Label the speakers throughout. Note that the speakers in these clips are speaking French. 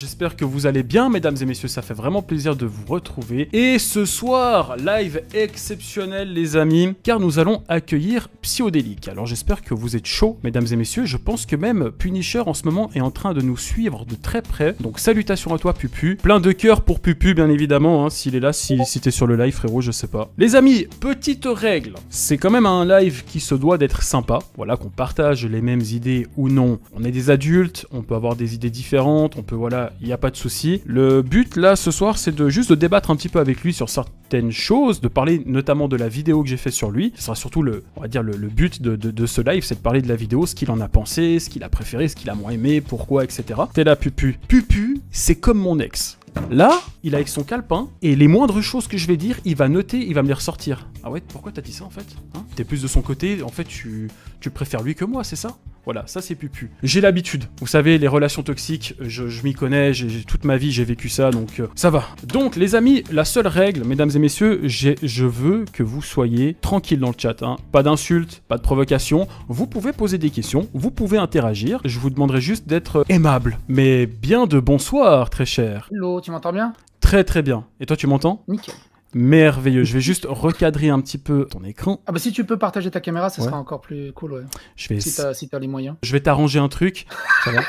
Speaker 1: j'espère que vous allez bien, mesdames et messieurs, ça fait vraiment plaisir de vous retrouver. Et ce soir, live exceptionnel, les amis, car nous allons accueillir Psyodélique. Alors j'espère que vous êtes chauds, mesdames et messieurs, je pense que même Punisher en ce moment est en train de nous suivre de très près. Donc salutations à toi, Pupu. Plein de cœur pour Pupu, bien évidemment, hein, s'il est là, si t'es sur le live, frérot, je sais pas. Les amis, petite règle, c'est quand même un live qui se doit d'être sympa, voilà, qu'on partage les mêmes idées ou non. On est des adultes, on peut avoir des idées différentes, on peut, voilà, il n'y a pas de souci. Le but, là, ce soir, c'est de juste de débattre un petit peu avec lui sur certaines choses, de parler notamment de la vidéo que j'ai fait sur lui. Ce sera surtout on va dire le but de ce live, c'est de parler de la vidéo, ce qu'il en a pensé, ce qu'il a préféré, ce qu'il a moins aimé, pourquoi, etc. T'es là, Pupu. Pupu, c'est comme mon ex. Là, il est avec son calepin, et les moindres choses que je vais dire, il va noter, il va me les ressortir. Ah ouais, pourquoi t'as dit ça en fait, hein? T'es plus de son côté, en fait tu préfères lui que moi, c'est ça? Voilà, ça c'est Pupu. J'ai l'habitude, vous savez, les relations toxiques, je m'y connais, toute ma vie j'ai vécu ça, donc ça va. Donc les amis, la seule règle, mesdames et messieurs, je veux que vous soyez tranquilles dans le chat, hein. Pas d'insultes, pas de provocations, vous pouvez poser des questions, vous pouvez interagir, je vous demanderai juste d'être aimable, mais bien de bonsoir, très cher.
Speaker 2: Hello, tu m'entends bien?
Speaker 1: Très très bien. Et toi tu m'entends?
Speaker 2: Nickel.
Speaker 1: Merveilleux, je vais juste recadrer un petit peu ton écran.
Speaker 2: Ah bah si tu peux partager ta caméra, ça sera encore plus cool, ouais.
Speaker 1: Je vais...
Speaker 2: Si t'as les moyens.
Speaker 1: Je vais t'arranger un truc. Ça va.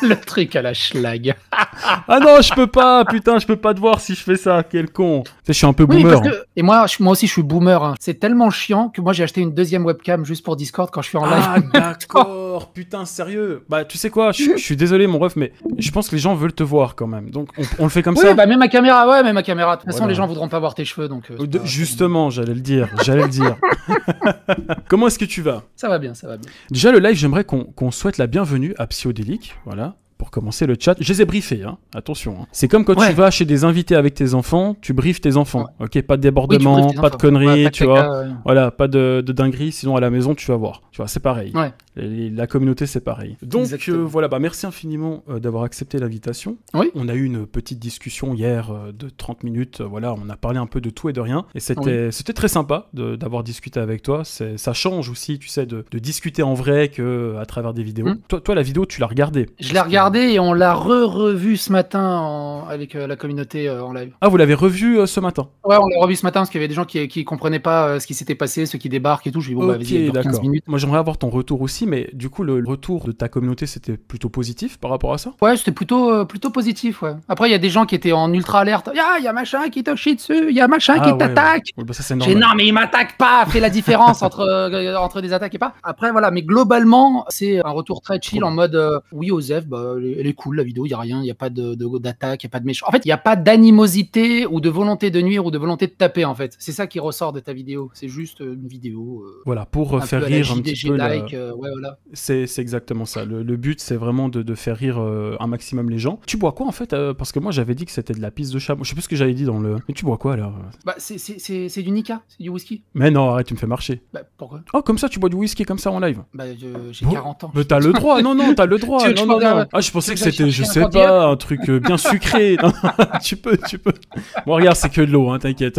Speaker 2: Le truc à la schlag.
Speaker 1: Ah non, je peux pas, putain, je peux pas te voir si je fais ça, quel con. Tu sais, je suis un peu boomer.
Speaker 2: Parce que... Et moi aussi je suis boomer, hein. C'est tellement chiant que moi j'ai acheté une deuxième webcam juste pour Discord quand je suis en live.
Speaker 1: Ah d'accord, putain, sérieux. Bah tu sais quoi, je suis désolé mon ref, mais je pense que les gens veulent te voir quand même. Donc on le fait comme ça.
Speaker 2: Oui, bah même ma caméra, ouais, même ma caméra. De toute façon, les gens voudront pas voir tes cheveux, donc...
Speaker 1: Justement, j'allais le dire, Comment est-ce que tu vas?
Speaker 2: Ça va bien, ça va bien.
Speaker 1: Déjà, le live, j'aimerais qu'on souhaite la bienvenue à Psyodélique, voilà. Pour commencer le chat, je les ai briefés, hein. Attention. Hein. C'est comme quand tu vas chez des invités avec tes enfants, tu briefes tes enfants, ok? Pas de débordement, pas de conneries, tu vois. Voilà, pas de dinguerie, sinon à la maison tu vas voir. Tu vois, c'est pareil. Ouais. La communauté, c'est pareil. Donc voilà, bah merci infiniment d'avoir accepté l'invitation. Oui. On a eu une petite discussion hier de 30 minutes, voilà, on a parlé un peu de tout et de rien, et c'était très sympa d'avoir discuté avec toi. Ça change aussi, tu sais, de discuter en vrai que à travers des vidéos. Toi, la vidéo, tu l'as regardée?
Speaker 2: Je l'ai regardée et on l'a revu ce matin avec la communauté en live.
Speaker 1: Ah, vous l'avez revu ce matin? Ouais,
Speaker 2: on l'a revu ce matin parce qu'il y avait des gens qui comprenaient pas ce qui s'était passé, ceux qui débarquent et tout. Je lui ai dit, bon, bah vas-y, 15 minutes.
Speaker 1: Moi, j'aimerais avoir ton retour aussi, mais du coup, le retour de ta communauté, c'était plutôt positif par rapport à ça?
Speaker 2: Ouais, c'était plutôt positif, ouais. Après, il y a des gens qui étaient en ultra alerte. Il y a machin qui te chie dessus, il y a machin qui t'attaque.
Speaker 1: Ouais. Bah, ça, c'est normal.
Speaker 2: Non, mais il m'attaque pas, fais la différence entre des attaques et pas. Après, voilà, mais globalement, c'est un retour très chill en mode, oui, Osef, bah, elle est cool, la vidéo, il n'y a rien, il n'y a pas d'attaque, il n'y a pas de méchant. En fait, il n'y a pas d'animosité ou de volonté de nuire ou de volonté de taper, en fait. C'est ça qui ressort de ta vidéo. C'est juste une vidéo.
Speaker 1: Voilà, pour faire rire un petit peu.
Speaker 2: Ouais, voilà.
Speaker 1: C'est exactement ça. Le but, c'est vraiment de faire rire un maximum les gens. Tu bois quoi, en fait? Parce que moi, j'avais dit que c'était de la pisse de chat. Je sais plus ce que j'avais dit dans le... Mais tu bois quoi, alors?
Speaker 2: Bah, c'est du Nika, c'est du whisky.
Speaker 1: Mais non, arrête, tu me fais marcher.
Speaker 2: Bah, pourquoi?
Speaker 1: Oh, comme ça, tu bois du whisky comme ça en live?
Speaker 2: Bah, j'ai 40 ans.
Speaker 1: Mais t'as le droit, non, t'as le droit. Non. Ah, je pensais que c'était, je sais pas, un truc bien sucré. Tu peux. Bon, regarde, c'est que de l'eau, hein, t'inquiète.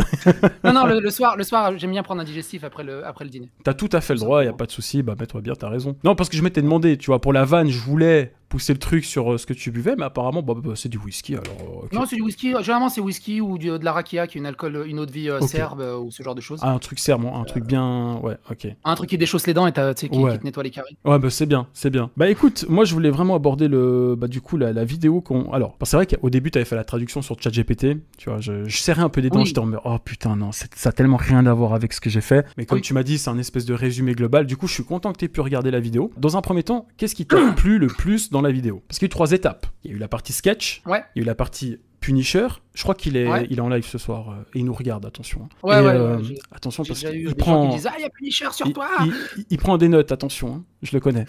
Speaker 2: Non, le soir, j'aime bien prendre un digestif après le dîner.
Speaker 1: T'as tout à fait le droit, y a pas de souci. Bah, mets-toi bien, t'as raison. Non, parce que je m'étais demandé, tu vois, pour la vanne, je voulais pousser le truc sur ce que tu buvais, mais apparemment, c'est du whisky, alors... Okay.
Speaker 2: Non, c'est du whisky. Généralement, c'est whisky ou de la rakia, qui est une eau de vie serbe ou ce genre de choses.
Speaker 1: Ah, un truc serbe, un truc bien... Ouais, ok.
Speaker 2: Un truc qui déchausse les dents et qui te nettoie les caries.
Speaker 1: Ouais, bah c'est bien. Bah écoute, moi, je voulais vraiment aborder du coup, la vidéo qu'on... Alors, c'est vrai qu'au début, t'avais fait la traduction sur ChatGPT, tu vois, je serrais un peu des dents, j'étais en mode, oh putain, non, ça a tellement rien à voir avec ce que j'ai fait. Mais comme tu m'as dit, c'est un espèce de résumé global, du coup, je suis content que t'aies pu regarder la vidéo. Dans un premier temps, qu'est-ce qui t'a plu le plus dans la vidéo? Parce qu'il y a eu 3 étapes. Il y a eu la partie sketch, il y a eu la partie Punisher. Je crois qu'il est en live ce soir et il nous regarde, attention. Attention parce qu'il prend...
Speaker 2: Gens qui disent, il y a Punisher sur toi.
Speaker 1: Il prend des notes, attention, hein, je le connais.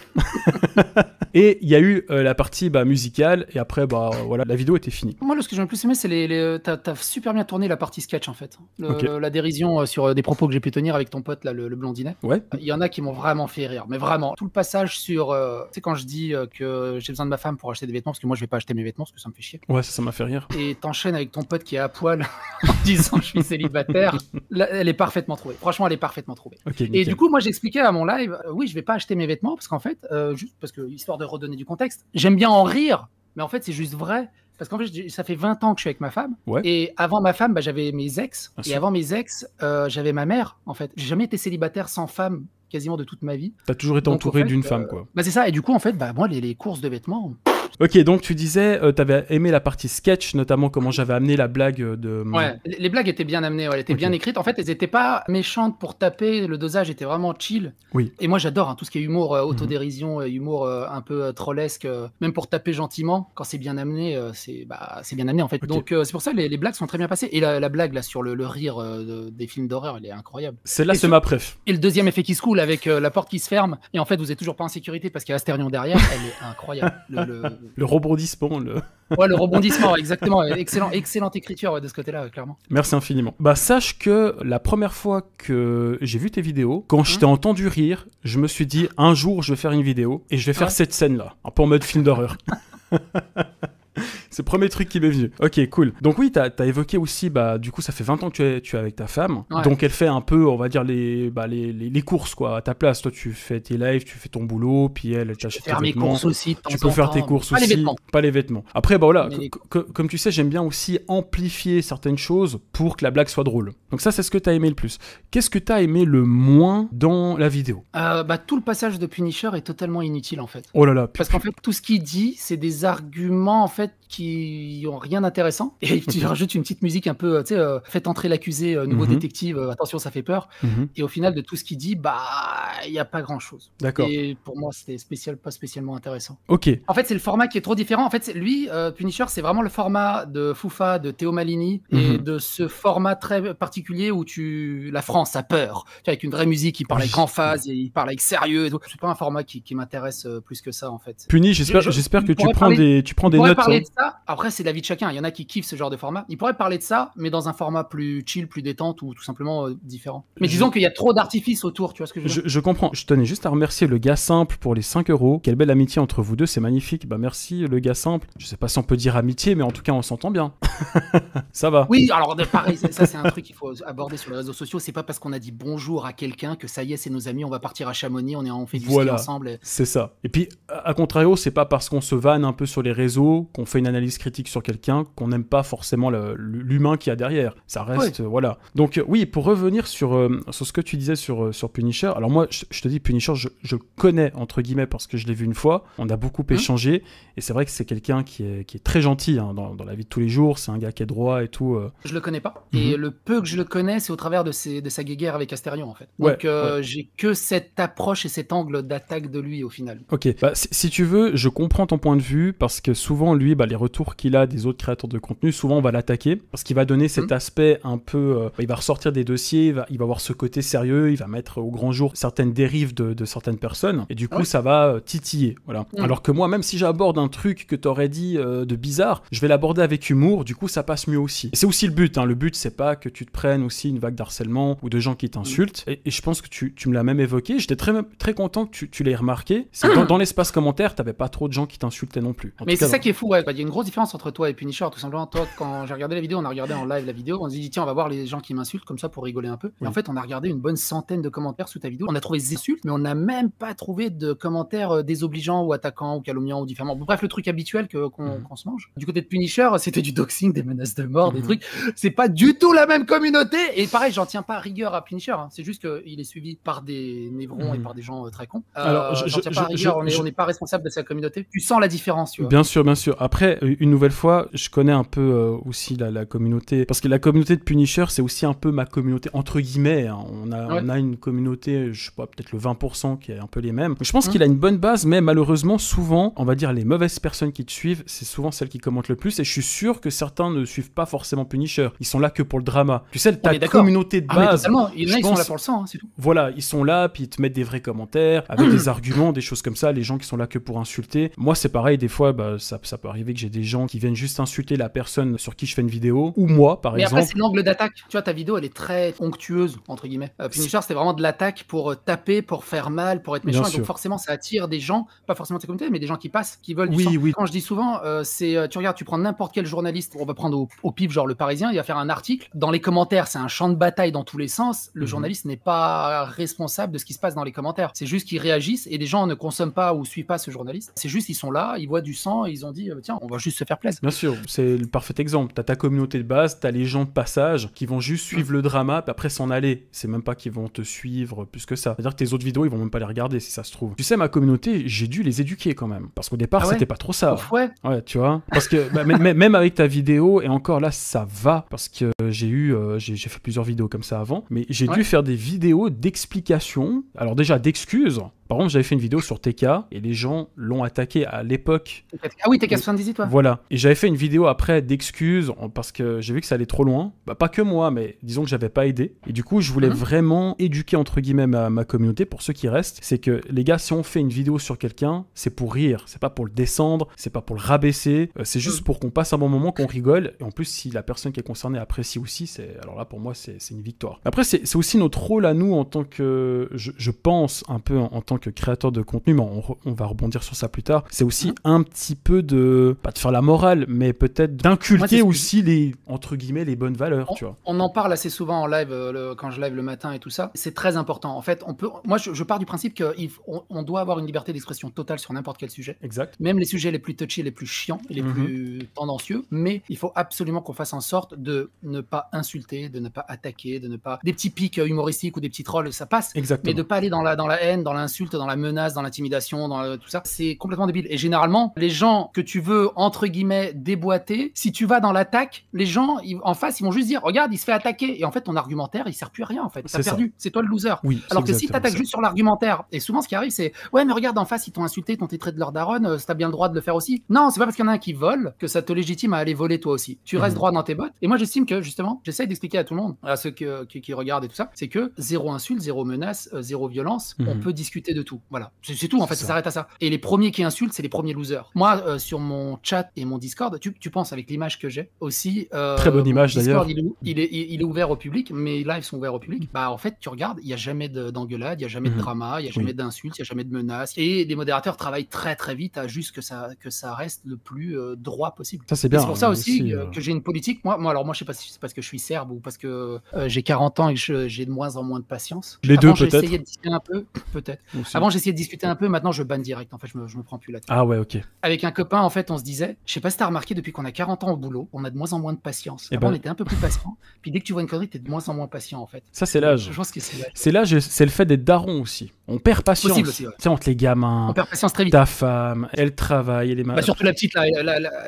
Speaker 1: Et il y a eu la partie musicale et après, voilà, la vidéo était finie.
Speaker 2: Moi, ce que j'ai le plus aimé, c'est t'as super bien tourné la partie sketch, en fait. La dérision sur des propos que j'ai pu tenir avec ton pote, là, le blondinet. Ouais. Il y en a qui m'ont vraiment fait rire, mais vraiment. Tout le passage sur... tu sais, quand je dis que j'ai besoin de ma femme pour acheter des vêtements, parce que moi, je vais pas acheter mes vêtements, parce que ça me fait chier.
Speaker 1: Ouais, ça m'a fait rire.
Speaker 2: Et t'enchaînes avec ton pote qui est à poil en disant je suis célibataire. Là, elle est parfaitement trouvée. Franchement, elle est parfaitement trouvée. Okay, et du coup, moi, j'expliquais à mon live, oui, je vais pas acheter mes vêtements parce qu'en fait, juste parce que histoire de redonner du contexte, j'aime bien en rire, mais en fait, c'est juste vrai Parce qu'en fait, ça fait 20 ans que je suis avec ma femme.
Speaker 1: Ouais.
Speaker 2: Et avant ma femme, j'avais mes ex.
Speaker 1: Bien
Speaker 2: Et
Speaker 1: sûr.
Speaker 2: avant mes ex, j'avais ma mère, en fait. J'ai jamais été célibataire sans femme quasiment de toute ma vie.
Speaker 1: T'as toujours été
Speaker 2: Donc,
Speaker 1: entouré
Speaker 2: en fait,
Speaker 1: d'une femme, quoi.
Speaker 2: Bah, c'est ça. Et du coup, en fait, bah, moi, les courses de vêtements.
Speaker 1: Ok, donc tu disais, t'avais aimé la partie sketch, notamment comment j'avais amené la blague de...
Speaker 2: Ouais, les blagues étaient bien amenées, ouais, elles étaient
Speaker 1: Ok.
Speaker 2: bien écrites. En fait, elles étaient pas méchantes pour taper, le dosage était vraiment chill.
Speaker 1: Oui.
Speaker 2: Et moi, j'adore tout ce qui est humour, autodérision, humour un peu trollesque, même pour taper gentiment, quand c'est bien amené, c'est bien amené en fait.
Speaker 1: Ok.
Speaker 2: Donc c'est pour ça que les blagues sont très bien passées. Et la blague là sur le rire des films d'horreur, elle est incroyable.
Speaker 1: Celle-là,
Speaker 2: Et
Speaker 1: c'est ma préf.
Speaker 2: Et le deuxième effet qui se coule avec la porte qui se ferme, et en fait, vous êtes toujours pas en sécurité parce qu'il y a Asterion derrière, elle est incroyable.
Speaker 1: Le rebondissement,
Speaker 2: Ouais, le rebondissement, exactement. Excellente écriture de ce côté-là, clairement.
Speaker 1: Merci infiniment. Bah, sache que la première fois que j'ai vu tes vidéos, quand je t'ai entendu rire, je me suis dit, un jour, je vais faire une vidéo et je vais faire cette scène-là, un peu en mode film d'horreur. C'est le premier truc qui m'est venu. Ok, cool. Donc oui, t'as évoqué aussi, bah, du coup, ça fait 20 ans que tu es avec ta femme.
Speaker 2: Ouais.
Speaker 1: Donc elle fait un peu, on va dire, les courses, quoi, à ta place. Toi, tu fais tes lives, tu fais ton boulot, puis elle t'achète tes
Speaker 2: Faire mes
Speaker 1: vêtements.
Speaker 2: courses aussi.
Speaker 1: Tu peux faire tes courses
Speaker 2: pas
Speaker 1: aussi.
Speaker 2: Les vêtements.
Speaker 1: Pas les vêtements. Après, bah voilà,
Speaker 2: Mais
Speaker 1: comme tu sais, j'aime bien aussi amplifier certaines choses pour que la blague soit drôle. Donc ça, c'est ce que t'as aimé le plus. Qu'est-ce que t'as aimé le moins dans la vidéo?
Speaker 2: Tout le passage de Punisher est totalement inutile en fait.
Speaker 1: Oh là là.
Speaker 2: Parce qu'en fait, tout ce qu'il dit, c'est des arguments en fait qui ont rien d'intéressant. Et tu rajoutes une petite musique un peu, tu sais, faites entrer l'accusé, nouveau détective, attention, ça fait peur. Et au final, de tout ce qu'il dit, bah, il n'y a pas grand-chose.
Speaker 1: D'accord.
Speaker 2: Et pour moi, c'était pas spécialement intéressant.
Speaker 1: Ok.
Speaker 2: En fait, c'est le format qui est trop différent. En fait, lui, Punisher, c'est vraiment le format de Foufa, de Théo Malini, et de ce format très particulier où la France a peur. Tu vois, avec une vraie musique, il parle avec emphase, il parle avec sérieux et tout. C'est pas un format qui m'intéresse plus que ça, en fait.
Speaker 1: Puni, j'espère que tu prends des notes.
Speaker 2: Parler de ça. Après, c'est l'avis de chacun. Il y en a qui kiffent ce genre de format. Il pourrait parler de ça, mais dans un format plus chill, plus détente ou tout simplement différent. Mais disons qu'il y a trop d'artifices autour, tu vois ce que je veux dire?
Speaker 1: Je comprends. Je tenais juste à remercier le gars simple pour les 5 €. Quelle belle amitié entre vous deux, c'est magnifique. Bah merci le gars simple. Je sais pas si on peut dire amitié, mais en tout cas on s'entend bien. Ça va.
Speaker 2: Oui, alors pareil, ça c'est un truc qu'il faut aborder sur les réseaux sociaux. C'est pas parce qu'on a dit bonjour à quelqu'un que ça y est, c'est nos amis, on va partir à Chamonix, on fait du ski ensemble.
Speaker 1: C'est ça. Et puis, à contrario, c'est pas parce qu'on se vanne un peu sur les réseaux, qu'on fait une analyse critique sur quelqu'un, qu'on n'aime pas forcément l'humain qu'il y a derrière. Ça reste, voilà. Donc oui, pour revenir sur ce que tu disais sur Punisher, alors moi, je te dis, Punisher, je le connais, entre guillemets, parce que je l'ai vu une fois, on a beaucoup échangé, et c'est vrai que c'est quelqu'un qui est très gentil dans la vie de tous les jours, c'est un gars qui est droit et tout.
Speaker 2: Je le connais pas, et le peu que je le connais, c'est au travers de sa guéguerre avec Asterion, en fait. Donc j'ai que cette approche et cet angle d'attaque de lui, au final.
Speaker 1: Ok, bah, si tu veux, je comprends ton point de vue, parce que souvent, lui, les retours qu'il a des autres créateurs de contenu, souvent on va l'attaquer, parce qu'il va donner cet aspect un peu... il va ressortir des dossiers, il va avoir ce côté sérieux, il va mettre au grand jour certaines dérives de certaines personnes, et du coup ça va titiller, voilà. Alors que moi, même si j'aborde un truc que t'aurais dit de bizarre, je vais l'aborder avec humour, du coup ça passe mieux aussi. Et c'est aussi le but, le but c'est pas que tu te prennes aussi une vague d'harcèlement ou de gens qui t'insultent, et je pense que tu me l'as même évoqué, j'étais très content que tu l'aies remarqué, c'est que dans l'espace commentaire, t'avais pas trop de gens qui t'insultaient non plus.
Speaker 2: Mais c'est ça qui est fou, il y a une grosse différence entre toi et Punisher, tout simplement. Toi, quand j'ai regardé la vidéo, on a regardé en live la vidéo, on s'est dit tiens, on va voir les gens qui m'insultent comme ça pour rigoler un peu. Et en fait, on a regardé une bonne centaine de commentaires sous ta vidéo. On a trouvé des insultes, mais on n'a même pas trouvé de commentaires désobligeants ou attaquants ou calomniants ou différents. Bref, le truc habituel qu'on se mange. Du côté de Punisher, c'était du doxing, des menaces de mort, des trucs. C'est pas du tout la même communauté. Et pareil, j'en tiens pas à rigueur à Punisher. C'est juste qu'il est suivi par des névrons et par des gens très cons. Alors, j'en tiens pas à rigueur. On n'est pas responsable de sa communauté. Tu sens la différence, tu vois.
Speaker 1: Bien sûr, bien sûr. Après, une nouvelle fois, je connais un peu aussi la communauté, parce que la communauté de Punisher, c'est aussi un peu ma communauté, entre guillemets. On a une communauté, je sais pas, peut-être le 20% qui est un peu les mêmes. Je pense qu'il a une bonne base, mais malheureusement, souvent, on va dire les mauvaises personnes qui te suivent, c'est souvent celles qui commentent le plus, et je suis sûr que certains ne suivent pas forcément Punisher. Ils sont là que pour le drama. Tu sais, ta communauté de base...
Speaker 2: ils sont là pour le sang, c'est tout.
Speaker 1: Voilà, ils sont là, puis ils te mettent des vrais commentaires, avec des arguments, des choses comme ça, les gens qui sont là que pour insulter. Moi, c'est pareil, des fois, ça peut arriver que j'ai des gens qui viennent juste insulter la personne sur qui je fais une vidéo, ou moi, par exemple.
Speaker 2: Mais après, c'est l'angle d'attaque. Tu vois, ta vidéo, elle est très onctueuse, entre guillemets. Punisher, c'était vraiment de l'attaque pour taper, pour faire mal, pour être méchant. Et donc, forcément, ça attire des gens, pas forcément de ta communauté, mais des gens qui passent, qui veulent du sang. Quand je dis souvent, tu regardes, tu prends n'importe quel journaliste, on va prendre au pif, genre Le Parisien, il va faire un article. Dans les commentaires, c'est un champ de bataille dans tous les sens. Le journaliste n'est pas responsable de ce qui se passe dans les commentaires. C'est juste qu'ils réagissent et des gens ne consomment pas ou suivent pas ce journaliste. C'est juste, ils sont là, ils voient du sang et ils ont dit, tiens, va juste se faire plaisir.
Speaker 1: Bien sûr, c'est le parfait exemple. T'as ta communauté de base, t'as les gens de passage qui vont juste suivre le drama, puis après s'en aller. C'est même pas qu'ils vont te suivre plus que ça. C'est-à-dire que tes autres vidéos, ils vont même pas les regarder si ça se trouve. Tu sais, ma communauté, j'ai dû les éduquer quand même. Parce qu'au départ, c'était pas trop ça.
Speaker 2: Ouais.
Speaker 1: Ouais, tu vois. Parce que même avec ta vidéo, et encore là, ça va. Parce que j'ai fait plusieurs vidéos comme ça avant. Mais j'ai dû faire des vidéos d'explication. Alors déjà, d'excuses. Par contre, j'avais fait une vidéo sur TK et les gens l'ont attaqué à l'époque.
Speaker 2: Ah oui, TK 78, toi.
Speaker 1: Voilà. Et j'avais fait une vidéo après d'excuses parce que j'ai vu que ça allait trop loin. Bah, pas que moi, mais disons que j'avais pas aidé. Et du coup, je voulais vraiment éduquer entre guillemets ma communauté pour ceux qui restent. C'est que les gars, si on fait une vidéo sur quelqu'un, c'est pour rire. C'est pas pour le descendre, c'est pas pour le rabaisser. C'est juste pour qu'on passe un bon moment, qu'on rigole. Et en plus, si la personne qui est concernée apprécie aussi, alors là, pour moi, c'est une victoire. Après, c'est aussi notre rôle à nous en tant que, je pense un peu en tant que créateur de contenu, mais on va rebondir sur ça plus tard, c'est aussi un petit peu pas de faire la morale, mais peut-être d'inculquer aussi les, entre guillemets, les bonnes valeurs, tu vois.
Speaker 2: On en parle assez souvent en live, quand je live le matin et tout ça, c'est très important. En fait, moi je pars du principe qu'on doit avoir une liberté d'expression totale sur n'importe quel sujet.
Speaker 1: Exact.
Speaker 2: Même les sujets les plus touchy, les plus chiants et les plus tendancieux, mais il faut absolument qu'on fasse en sorte de ne pas insulter, de ne pas attaquer, de ne pas... Des petits pics humoristiques ou des petits trolls, ça passe.
Speaker 1: Exactement.
Speaker 2: Mais de pas aller dans la haine, dans l'insulte, dans la menace, dans l'intimidation, dans tout ça, c'est complètement débile. Et généralement, les gens que tu veux, entre guillemets, déboîter, si tu vas dans l'attaque, les gens en face, ils vont juste dire, regarde, il se fait attaquer. Et en fait, ton argumentaire, il sert plus à rien, en fait. T'as perdu. C'est toi le loser.
Speaker 1: Oui,
Speaker 2: alors que si t'attaques juste sur l'argumentaire, et souvent, ce qui arrive, c'est, ouais, mais regarde, en face, ils t'ont insulté, ils t'ont traité de leur daronne, t'as bien le droit de le faire aussi. Non, c'est pas parce qu'il y en a un qui vole que ça te légitime à aller voler toi aussi. Tu restes droit dans tes bottes. Et moi, j'estime que, justement, j'essaye d'expliquer à tout le monde, à ceux qui regardent et tout ça, c'est que zéro insulte, zéro menace, zéro violence, on peut discuter de tout. Voilà. C'est tout, en fait, ça s'arrête à ça. Et les premiers qui insultent, c'est les premiers losers. Moi, sur mon chat et mon Discord, tu penses avec l'image que j'ai aussi.
Speaker 1: Très bonne image d'ailleurs.
Speaker 2: Il est ouvert au public, mes lives sont ouverts au public. Bah, en fait, tu regardes, il n'y a jamais d'engueulade, il n'y a jamais de drama, il n'y a jamais d'insultes, il n'y a jamais de menaces. Et les modérateurs travaillent très très vite à juste que ça reste le plus droit possible.
Speaker 1: Ça, c'est bien.
Speaker 2: C'est pour ça aussi que j'ai une politique. Moi, je sais pas si c'est parce que je suis serbe ou parce que j'ai 40 ans et que j'ai de moins en moins de patience.
Speaker 1: Les deux, peut-être.
Speaker 2: J'essayais de discuter un peu, peut-être. Avant, j'essayais de discuter un peu, maintenant je banne direct. En fait, je me prends plus là-dessus.
Speaker 1: Ah ouais, ok.
Speaker 2: Avec un copain, en fait, on se disait, je sais pas si t'as remarqué, depuis qu'on a 40 ans au boulot, on a de moins en moins de patience. Avant, on était un peu plus patient. Puis dès que tu vois une connerie, t'es de moins en moins patient, en fait.
Speaker 1: Ça, c'est l'âge.
Speaker 2: Je pense que c'est l'âge.
Speaker 1: C'est l'âge, c'est le fait d'être daron aussi. On perd patience.
Speaker 2: Possible aussi, ouais.
Speaker 1: Tu sais, entre les gamins.
Speaker 2: On perd patience très vite.
Speaker 1: Ta femme, elle travaille, elle est malade.
Speaker 2: Bah, surtout la petite, là,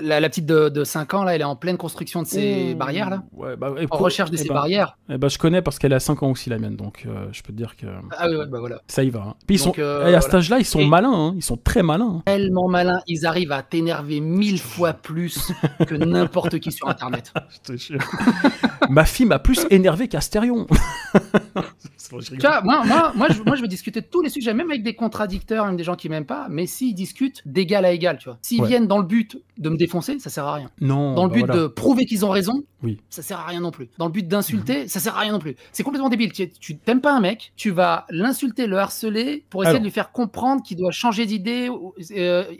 Speaker 2: la petite de 5 ans, là, elle est en pleine construction de ses barrières, là.
Speaker 1: Ouais,
Speaker 2: en recherche de ses barrières.
Speaker 1: Je connais parce qu'elle a 5 ans aussi, la mienne, donc je peux te dire que.
Speaker 2: Ah oui, bah voilà.
Speaker 1: Ça y va. Hein. Puis donc, à cet âge-là, ils sont malins, hein. Ils sont très malins. Hein.
Speaker 2: Tellement malins, ils arrivent à t'énerver 1000 fois plus que n'importe qui sur Internet.
Speaker 1: Je te jure. Ma fille m'a plus énervé qu'Astérion.
Speaker 2: Tu vois, moi, je veux discuter de tous les sujets, même avec des contradicteurs, même des gens qui m'aiment pas, mais s'ils discutent d'égal à égal, tu vois. S'ils viennent dans le but de me défoncer, ça sert à rien.
Speaker 1: Non.
Speaker 2: Dans le but de prouver qu'ils ont raison,
Speaker 1: oui.
Speaker 2: Ça sert à rien non plus. Dans le but d'insulter, ça sert à rien non plus. C'est complètement débile. Tu t'aimes pas un mec, tu vas l'insulter, le harceler pour essayer de lui faire comprendre qu'il doit changer d'idée,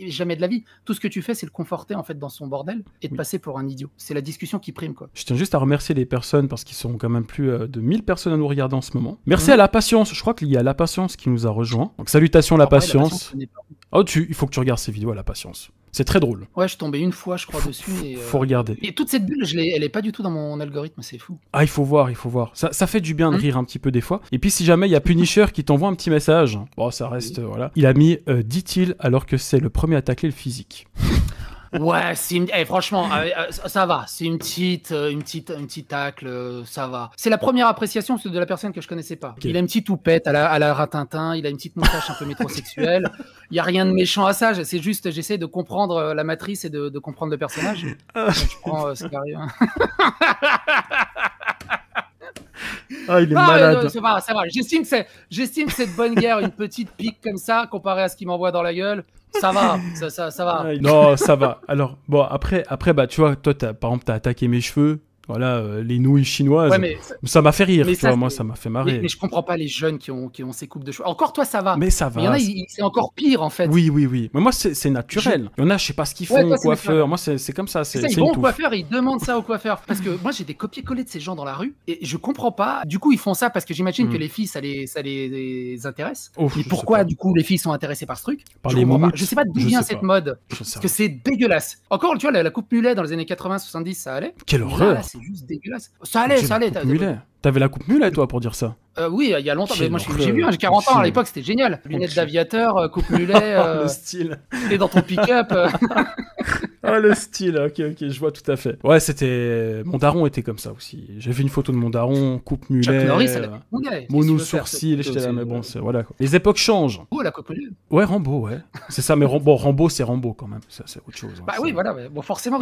Speaker 2: jamais de la vie. Tout ce que tu fais, c'est le conforter en fait dans son bordel et de passer pour un idiot. C'est la discussion qui prime, quoi.
Speaker 1: Je tiens juste à remercier les personnes parce qu'ils sont quand même plus de 1000 personnes à nous regarder en ce moment. Merci à La Patience. Je crois qu'il y a La Patience qui nous a rejoint. Donc salutations La Patience. Il faut que tu regardes ces vidéos à La Patience. C'est très drôle.
Speaker 2: Ouais, je suis tombé une fois, je crois, dessus.
Speaker 1: Faut regarder.
Speaker 2: Et toute cette bulle, elle est pas du tout dans mon algorithme, c'est fou.
Speaker 1: Ah, il faut voir. Ça fait du bien de rire un petit peu des fois. Et puis si jamais il y a Punisher qui t'envoie un petit message, bon, ça reste, voilà. Il a mis, dit-il, alors que c'est le premier à tacler le physique.
Speaker 2: Ouais, franchement, ça va. C'est une petite tacle, ça va. C'est la première appréciation de la personne que je connaissais pas. Okay. Il a une petite toupette à la Ratintin, il a une petite moustache un peu métrosexuelle. Il y a rien de méchant à ça. C'est juste, j'essaie de comprendre la matrice et de comprendre le personnage. Donc, je prends ce qui arrive.
Speaker 1: Ah, il est malade.
Speaker 2: Ça va. J'estime que c'est de bonne guerre, une petite pique comme ça, comparé à ce qu'il m'envoie dans la gueule. Ça va, ça va.
Speaker 1: Non, ça va. Alors, bon, après bah, tu vois, toi, par exemple, t'as attaqué mes cheveux. voilà, les nouilles chinoises.
Speaker 2: Ouais, mais
Speaker 1: ça m'a fait rire,
Speaker 2: mais
Speaker 1: tu vois,
Speaker 2: ça,
Speaker 1: moi,
Speaker 2: c'est-
Speaker 1: ça m'a fait marrer.
Speaker 2: mais je comprends pas les jeunes qui ont ces coupes de cheveux. Encore toi, ça va.
Speaker 1: Mais ça
Speaker 2: Mais il y en
Speaker 1: va.
Speaker 2: a, c'est encore pire en fait.
Speaker 1: Oui, oui, oui. Mais moi, c'est naturel. Il y en a, je sais pas ce qu'ils font
Speaker 2: Ouais,
Speaker 1: au
Speaker 2: toi, c'est
Speaker 1: coiffeur. Moi, c'est comme ça.
Speaker 2: C'est ça,
Speaker 1: C'est
Speaker 2: ils vont
Speaker 1: une
Speaker 2: au
Speaker 1: touffe.
Speaker 2: coiffeur, ils demandent ça au coiffeur. Parce que moi, j'ai des copier-coller de ces gens dans la rue et je comprends pas. Du coup, ils font ça parce que j'imagine que les filles, ça les intéresse.
Speaker 1: Ouf,
Speaker 2: Mais
Speaker 1: je
Speaker 2: pourquoi,
Speaker 1: sais pas.
Speaker 2: du coup, les filles sont intéressées par ce truc?
Speaker 1: Par
Speaker 2: Je
Speaker 1: les
Speaker 2: comprends pas.
Speaker 1: moumoutes,
Speaker 2: Je sais pas d'où
Speaker 1: je
Speaker 2: vient
Speaker 1: sais
Speaker 2: cette
Speaker 1: pas.
Speaker 2: mode.
Speaker 1: Je sais
Speaker 2: Parce
Speaker 1: pas.
Speaker 2: que c'est dégueulasse. Encore, tu vois, la coupe mulet dans les années 80-70, ça allait.
Speaker 1: Quelle
Speaker 2: Mais là,
Speaker 1: horreur.
Speaker 2: c'est juste dégueulasse. Ça allait, ça allait.
Speaker 1: Coupe mulet. T'avais la coupe mulet, toi, pour dire ça.
Speaker 2: Oui, il y a longtemps. Mais
Speaker 1: Quelle
Speaker 2: moi, j'ai
Speaker 1: horreur.
Speaker 2: vu, hein, j'ai 40 ans. À
Speaker 1: Chill.
Speaker 2: l'époque, c'était génial. Lunettes
Speaker 1: Chill.
Speaker 2: d'aviateur, coupe mulet,
Speaker 1: Le style.
Speaker 2: t'es dans ton pick-up.
Speaker 1: Ah, le style, ok, ok, je vois tout à fait. Ouais, c'était. Mon daron était comme ça aussi. J'ai vu une photo de mon daron, coupe mulet.
Speaker 2: Chuck Norris, elle a des mulet. Qu'est-ce que tu
Speaker 1: Mono
Speaker 2: veux faire,
Speaker 1: sourcil,
Speaker 2: cette
Speaker 1: j'étais là,
Speaker 2: photo,
Speaker 1: mais
Speaker 2: c'est-
Speaker 1: bon, c'est voilà quoi. Les époques changent.
Speaker 2: Oh, la coupe mulet.
Speaker 1: Ouais, Rambo, ouais. C'est ça, mais bon, Rambo, c'est Rambo quand même. Ça, c'est autre chose. hein.
Speaker 2: Bah
Speaker 1: Ça-
Speaker 2: oui, voilà. Ouais. Bon, forcément,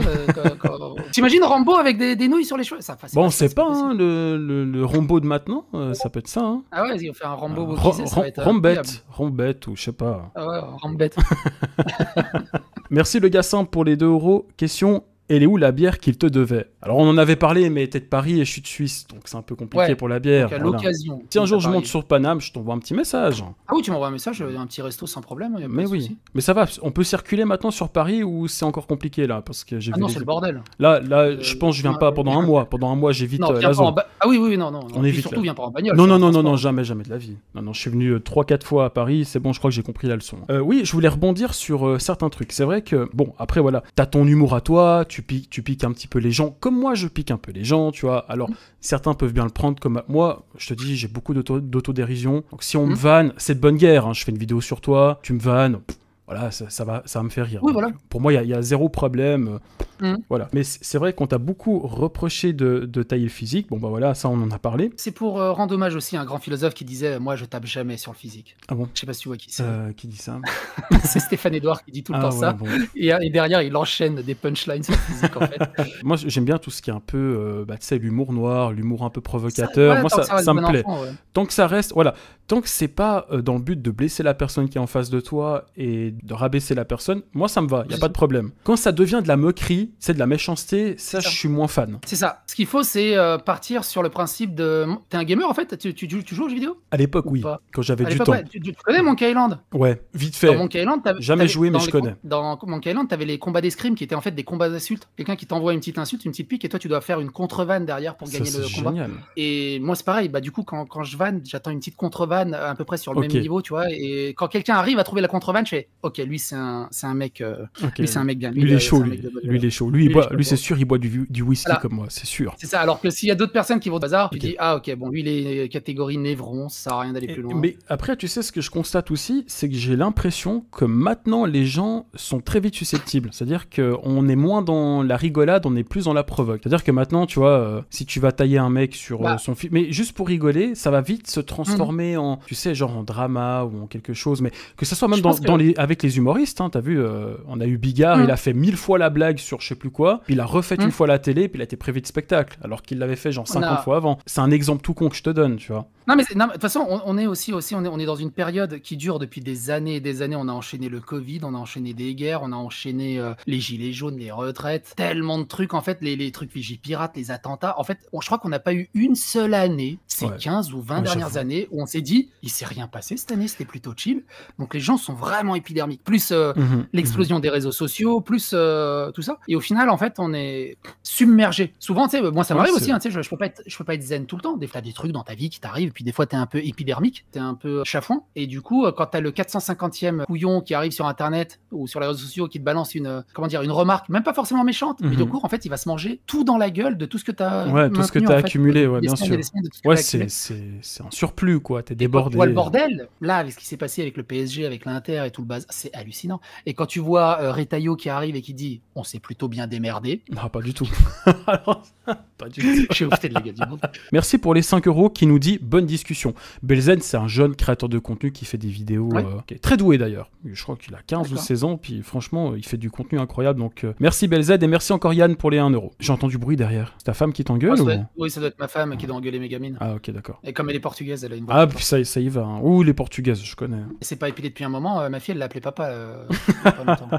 Speaker 2: t'imagines Rambo avec des nouilles sur les cheveux? Ça,
Speaker 1: Bon, on sait
Speaker 2: c'est
Speaker 1: pas,
Speaker 2: possible.
Speaker 1: hein, le Rambo de maintenant, ça peut être ça. Hein.
Speaker 2: Ah ouais, vas-y, on fait un Rambo wokisé, ça va être
Speaker 1: Rambette, Rambette, ou je sais pas.
Speaker 2: incroyable. Ah ouais, Rambette.
Speaker 1: Merci le Gassin pour les 2 euros. Question. Elle est où la bière qu'il te devait? Alors on en avait parlé, mais t'es de Paris et je suis de Suisse, donc c'est un peu compliqué
Speaker 2: Ouais,
Speaker 1: pour la bière.
Speaker 2: Donc, à
Speaker 1: voilà.
Speaker 2: l'occasion.
Speaker 1: Si un jour je
Speaker 2: Paris.
Speaker 1: monte sur Paname, je t'envoie un petit message.
Speaker 2: Ah oui, tu m'envoies un message, un petit resto sans problème. Y a pas
Speaker 1: Mais
Speaker 2: de
Speaker 1: oui,
Speaker 2: souci.
Speaker 1: mais ça va, on peut circuler maintenant sur Paris ou c'est encore compliqué là? Parce que j'ai
Speaker 2: Ah
Speaker 1: vu
Speaker 2: non,
Speaker 1: les-
Speaker 2: c'est le bordel.
Speaker 1: Là, je pense que je viens pas pendant un mois. Pendant un mois, j'évite
Speaker 2: Non,
Speaker 1: la
Speaker 2: viens pas
Speaker 1: zone.
Speaker 2: en Ah oui, oui, non, non.
Speaker 1: On
Speaker 2: Puis
Speaker 1: évite,
Speaker 2: surtout,
Speaker 1: là.
Speaker 2: viens pas en bagnole.
Speaker 1: Non,
Speaker 2: c'est
Speaker 1: non,
Speaker 2: un
Speaker 1: non, non,
Speaker 2: transport.
Speaker 1: non, jamais, jamais de la vie. Non, non, je suis venu 3-4 fois à Paris, c'est bon, je crois que j'ai compris la leçon. Oui, je voulais rebondir sur certains trucs. C'est vrai que, bon, après, voilà, t'as ton humour à toi, tu piques un petit peu les gens, comme moi, je pique un peu les gens, tu vois. Alors, certains peuvent bien le prendre comme moi, je te dis, j'ai beaucoup d'autodérision. Donc, si on me vanne, c'est de bonne guerre, hein. Je fais une vidéo sur toi, tu me vannes, voilà, ça va me faire rire.
Speaker 2: Oui,
Speaker 1: Donc,
Speaker 2: voilà.
Speaker 1: pour moi, il y a zéro problème.
Speaker 2: Mhm.
Speaker 1: Voilà. Mais c'est vrai qu'on t'a beaucoup reproché de tailler le physique. Bon, bah voilà, ça, on en a parlé.
Speaker 2: C'est pour rendre hommage aussi à un grand philosophe qui disait moi je tape jamais sur le physique.
Speaker 1: Ah bon?
Speaker 2: Je sais pas si tu vois qui c'est.
Speaker 1: Qui dit ça?
Speaker 2: C'est Stéphane Edouard qui dit tout le temps
Speaker 1: ouais,
Speaker 2: ça.
Speaker 1: bon.
Speaker 2: Et derrière il enchaîne des punchlines sur le physique en fait.
Speaker 1: Moi, j'aime bien tout ce qui est un peu, tu sais, l'humour noir, l'humour un peu provocateur.
Speaker 2: Ouais,
Speaker 1: Moi,
Speaker 2: tant que
Speaker 1: ça
Speaker 2: reste
Speaker 1: me
Speaker 2: bon
Speaker 1: plaît.
Speaker 2: enfant, ouais.
Speaker 1: Tant que ça reste, voilà, tant que c'est pas dans le but de blesser la personne qui est en face de toi et de rabaisser la personne, moi, ça me va, y a pas de problème. Quand ça devient de la moquerie, c'est de la méchanceté, ça,
Speaker 2: ça.
Speaker 1: je suis moins fan.
Speaker 2: C'est ça. Ce qu'il faut, c'est partir sur le principe de. T'es un gamer en fait? Tu joues aux jeux vidéo?
Speaker 1: À l'époque,
Speaker 2: Ou
Speaker 1: oui,
Speaker 2: pas
Speaker 1: quand j'avais
Speaker 2: À
Speaker 1: du
Speaker 2: l'époque,
Speaker 1: temps.
Speaker 2: ouais. Tu connais Monkey Island?
Speaker 1: Ouais, vite
Speaker 2: Dans
Speaker 1: fait.
Speaker 2: Monkey Island,
Speaker 1: Jamais joué, mais je connais.
Speaker 2: Dans Monkey Island, t'avais les combats d'escrime qui étaient en fait des combats d'insultes. Quelqu'un qui t'envoie une petite insulte, une petite pique, et toi tu dois faire une contre-vanne derrière pour
Speaker 1: Ça,
Speaker 2: gagner
Speaker 1: c'est
Speaker 2: le combat.
Speaker 1: génial.
Speaker 2: Et moi c'est pareil, bah du coup quand je vanne, j'attends une petite contre-vanne à peu près sur le
Speaker 1: Ok.
Speaker 2: même niveau, tu vois. Et quand quelqu'un arrive à trouver la contre-vanne, je fais ok, lui c'est un mec,
Speaker 1: Ok.
Speaker 2: lui c'est un mec bien.
Speaker 1: Lui, il est
Speaker 2: c'est
Speaker 1: chaud,
Speaker 2: un
Speaker 1: lui.
Speaker 2: mec de bonne
Speaker 1: Lui, il est chaud. Lui,
Speaker 2: Lui, il est chaud,
Speaker 1: lui, c'est
Speaker 2: quoi.
Speaker 1: sûr, il boit du whisky
Speaker 2: Voilà.
Speaker 1: comme moi, c'est sûr.
Speaker 2: C'est ça. Alors que s'il y a d'autres personnes qui vont au bazar, tu
Speaker 1: Ok.
Speaker 2: dis ah ok, bon lui il est catégorie névron, ça sert à rien d'aller plus loin.
Speaker 1: Mais après, tu sais, ce que je constate aussi, c'est que j'ai l'impression que maintenant, les gens sont très vite susceptibles. C'est-à-dire qu'on est moins dans la rigolade, on est plus dans la provoque. C'est-à-dire que maintenant, tu vois, si tu vas tailler un mec sur
Speaker 2: Bah.
Speaker 1: son film, mais juste pour rigoler, ça va vite se transformer en, tu sais, genre en drama ou en quelque chose. Mais que ça soit même
Speaker 2: Je pense
Speaker 1: avec les humoristes, hein, t'as vu, on a eu Bigard, il a fait 1000 fois la blague sur je sais plus quoi, puis il a refait une fois la télé, puis il a été prévu de spectacle, alors qu'il l'avait fait genre 50 fois avant. C'est un exemple tout con que je te donne, tu vois.
Speaker 2: Non, mais de toute façon, on est aussi on est dans une période qui dure depuis des années et des années. On a enchaîné le Covid, on a enchaîné des guerres, on a enchaîné les gilets jaunes, les retraites, tellement de trucs, en fait, les trucs Vigipirate, les attentats. En fait, je crois qu'on n'a pas eu une seule année, ces
Speaker 1: Ouais.
Speaker 2: 15 ou 20
Speaker 1: Ouais,
Speaker 2: dernières
Speaker 1: j'avoue.
Speaker 2: années, où on s'est dit, il s'est rien passé cette année, c'était plutôt chill. Donc les gens sont vraiment épidermiques. Plus l'explosion des réseaux sociaux, plus tout ça. Et au final, en fait, on est submergé. Souvent, tu sais, moi ça
Speaker 1: Ouais,
Speaker 2: m'arrive
Speaker 1: c'est-
Speaker 2: aussi, hein, tu sais, je peux pas être zen tout le temps. Des fois, t'as des trucs dans ta vie qui t'arrivent, puis des fois, t'es un peu épidermique, t'es un peu chafouin. Et du coup, quand t'as le 450e couillon qui arrive sur Internet ou sur les réseaux sociaux qui te balance une remarque, même pas forcément méchante, mais de court, en fait, il va se manger tout dans la gueule de tout ce que t'as
Speaker 1: Ouais, tout ce que
Speaker 2: maintenu,
Speaker 1: t'as
Speaker 2: en fait,
Speaker 1: accumulé, ouais,
Speaker 2: des
Speaker 1: bien
Speaker 2: semaines
Speaker 1: sûr.
Speaker 2: et des semaines de tout ce que
Speaker 1: Ouais,
Speaker 2: t'as accumulé.
Speaker 1: c'est un surplus, quoi. T'es
Speaker 2: Quand
Speaker 1: débordé.
Speaker 2: tu vois le bordel, là, avec ce qui s'est passé avec le PSG, avec l'Inter et tout le bazar, c'est hallucinant. Et quand tu vois Retailleau qui arrive et qui dit on s'est plutôt bien démerdé,
Speaker 1: Non, pas du tout. Alors, pas du tout.
Speaker 2: je suis oufté de la gueule du monde.
Speaker 1: Merci pour les 5 euros qui nous dit bonne discussion. Belzen, c'est un jeune créateur de contenu qui fait des vidéos,
Speaker 2: Ouais.
Speaker 1: qui est très doué d'ailleurs. Je crois qu'il a 15 ou
Speaker 2: D'accord.
Speaker 1: 16 ans, puis franchement, il fait du contenu incroyable. Donc merci Belzen et merci encore Yann pour les 1 euro. J'ai entendu bruit derrière. C'est ta femme qui t'engueule ou...
Speaker 2: Oui, ça doit être ma femme qui doit engueuler mes gamines.
Speaker 1: Ah, ok, d'accord.
Speaker 2: Et comme elle est portugaise, elle a une voix.
Speaker 1: Ah,
Speaker 2: plus
Speaker 1: puis ça y va. Hein. Ouh, les portugaises, je connais.
Speaker 2: C'est pas épilé depuis un moment. Ma fille, elle l'a appelé papa. Il y a pas longtemps.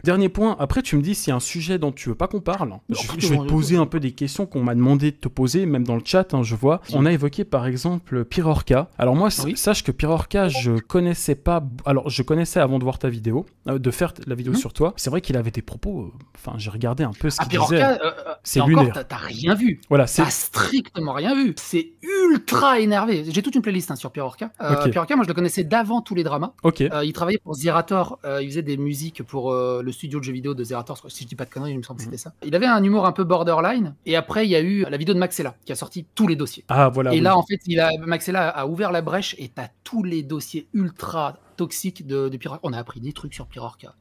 Speaker 1: Dernier point, après tu me dis s'il y a un sujet dont tu veux pas qu'on parle.
Speaker 2: Non,
Speaker 1: Je vais te
Speaker 2: non,
Speaker 1: poser un peu des questions qu'on m'a demandé de te poser, même dans le chat, hein, je vois. On a évoqué par exemple Pirorca. Alors moi, sache que Pirorca, je connaissais pas. Alors je connaissais avant de voir ta vidéo, de faire la vidéo sur toi. C'est vrai qu'il avait des propos. Enfin, j'ai regardé un peu ce qu'il disait. C'est lunaire.
Speaker 2: T'as rien vu.
Speaker 1: Voilà,
Speaker 2: t'as strictement rien vu. C'est ultra énervé. J'ai toute une playlist sur Pirorca. Pirorca, moi je le connaissais d'avant tous les dramas. Il travaillait pour Zerator. Il faisait des musiques pour le studio de jeux vidéo de Zerator. Si je dis pas de conneries, il me semble que c'était ça. Il avait un humour un peu borderline. Et après, il y a eu la vidéo de Maxella qui a sorti tous les dossiers.
Speaker 1: Ah voilà.
Speaker 2: Et là, en fait, Maxella a ouvert la brèche et t'as tous les dossiers ultra toxiques de Pirorca. On a appris des trucs sur Pirorca.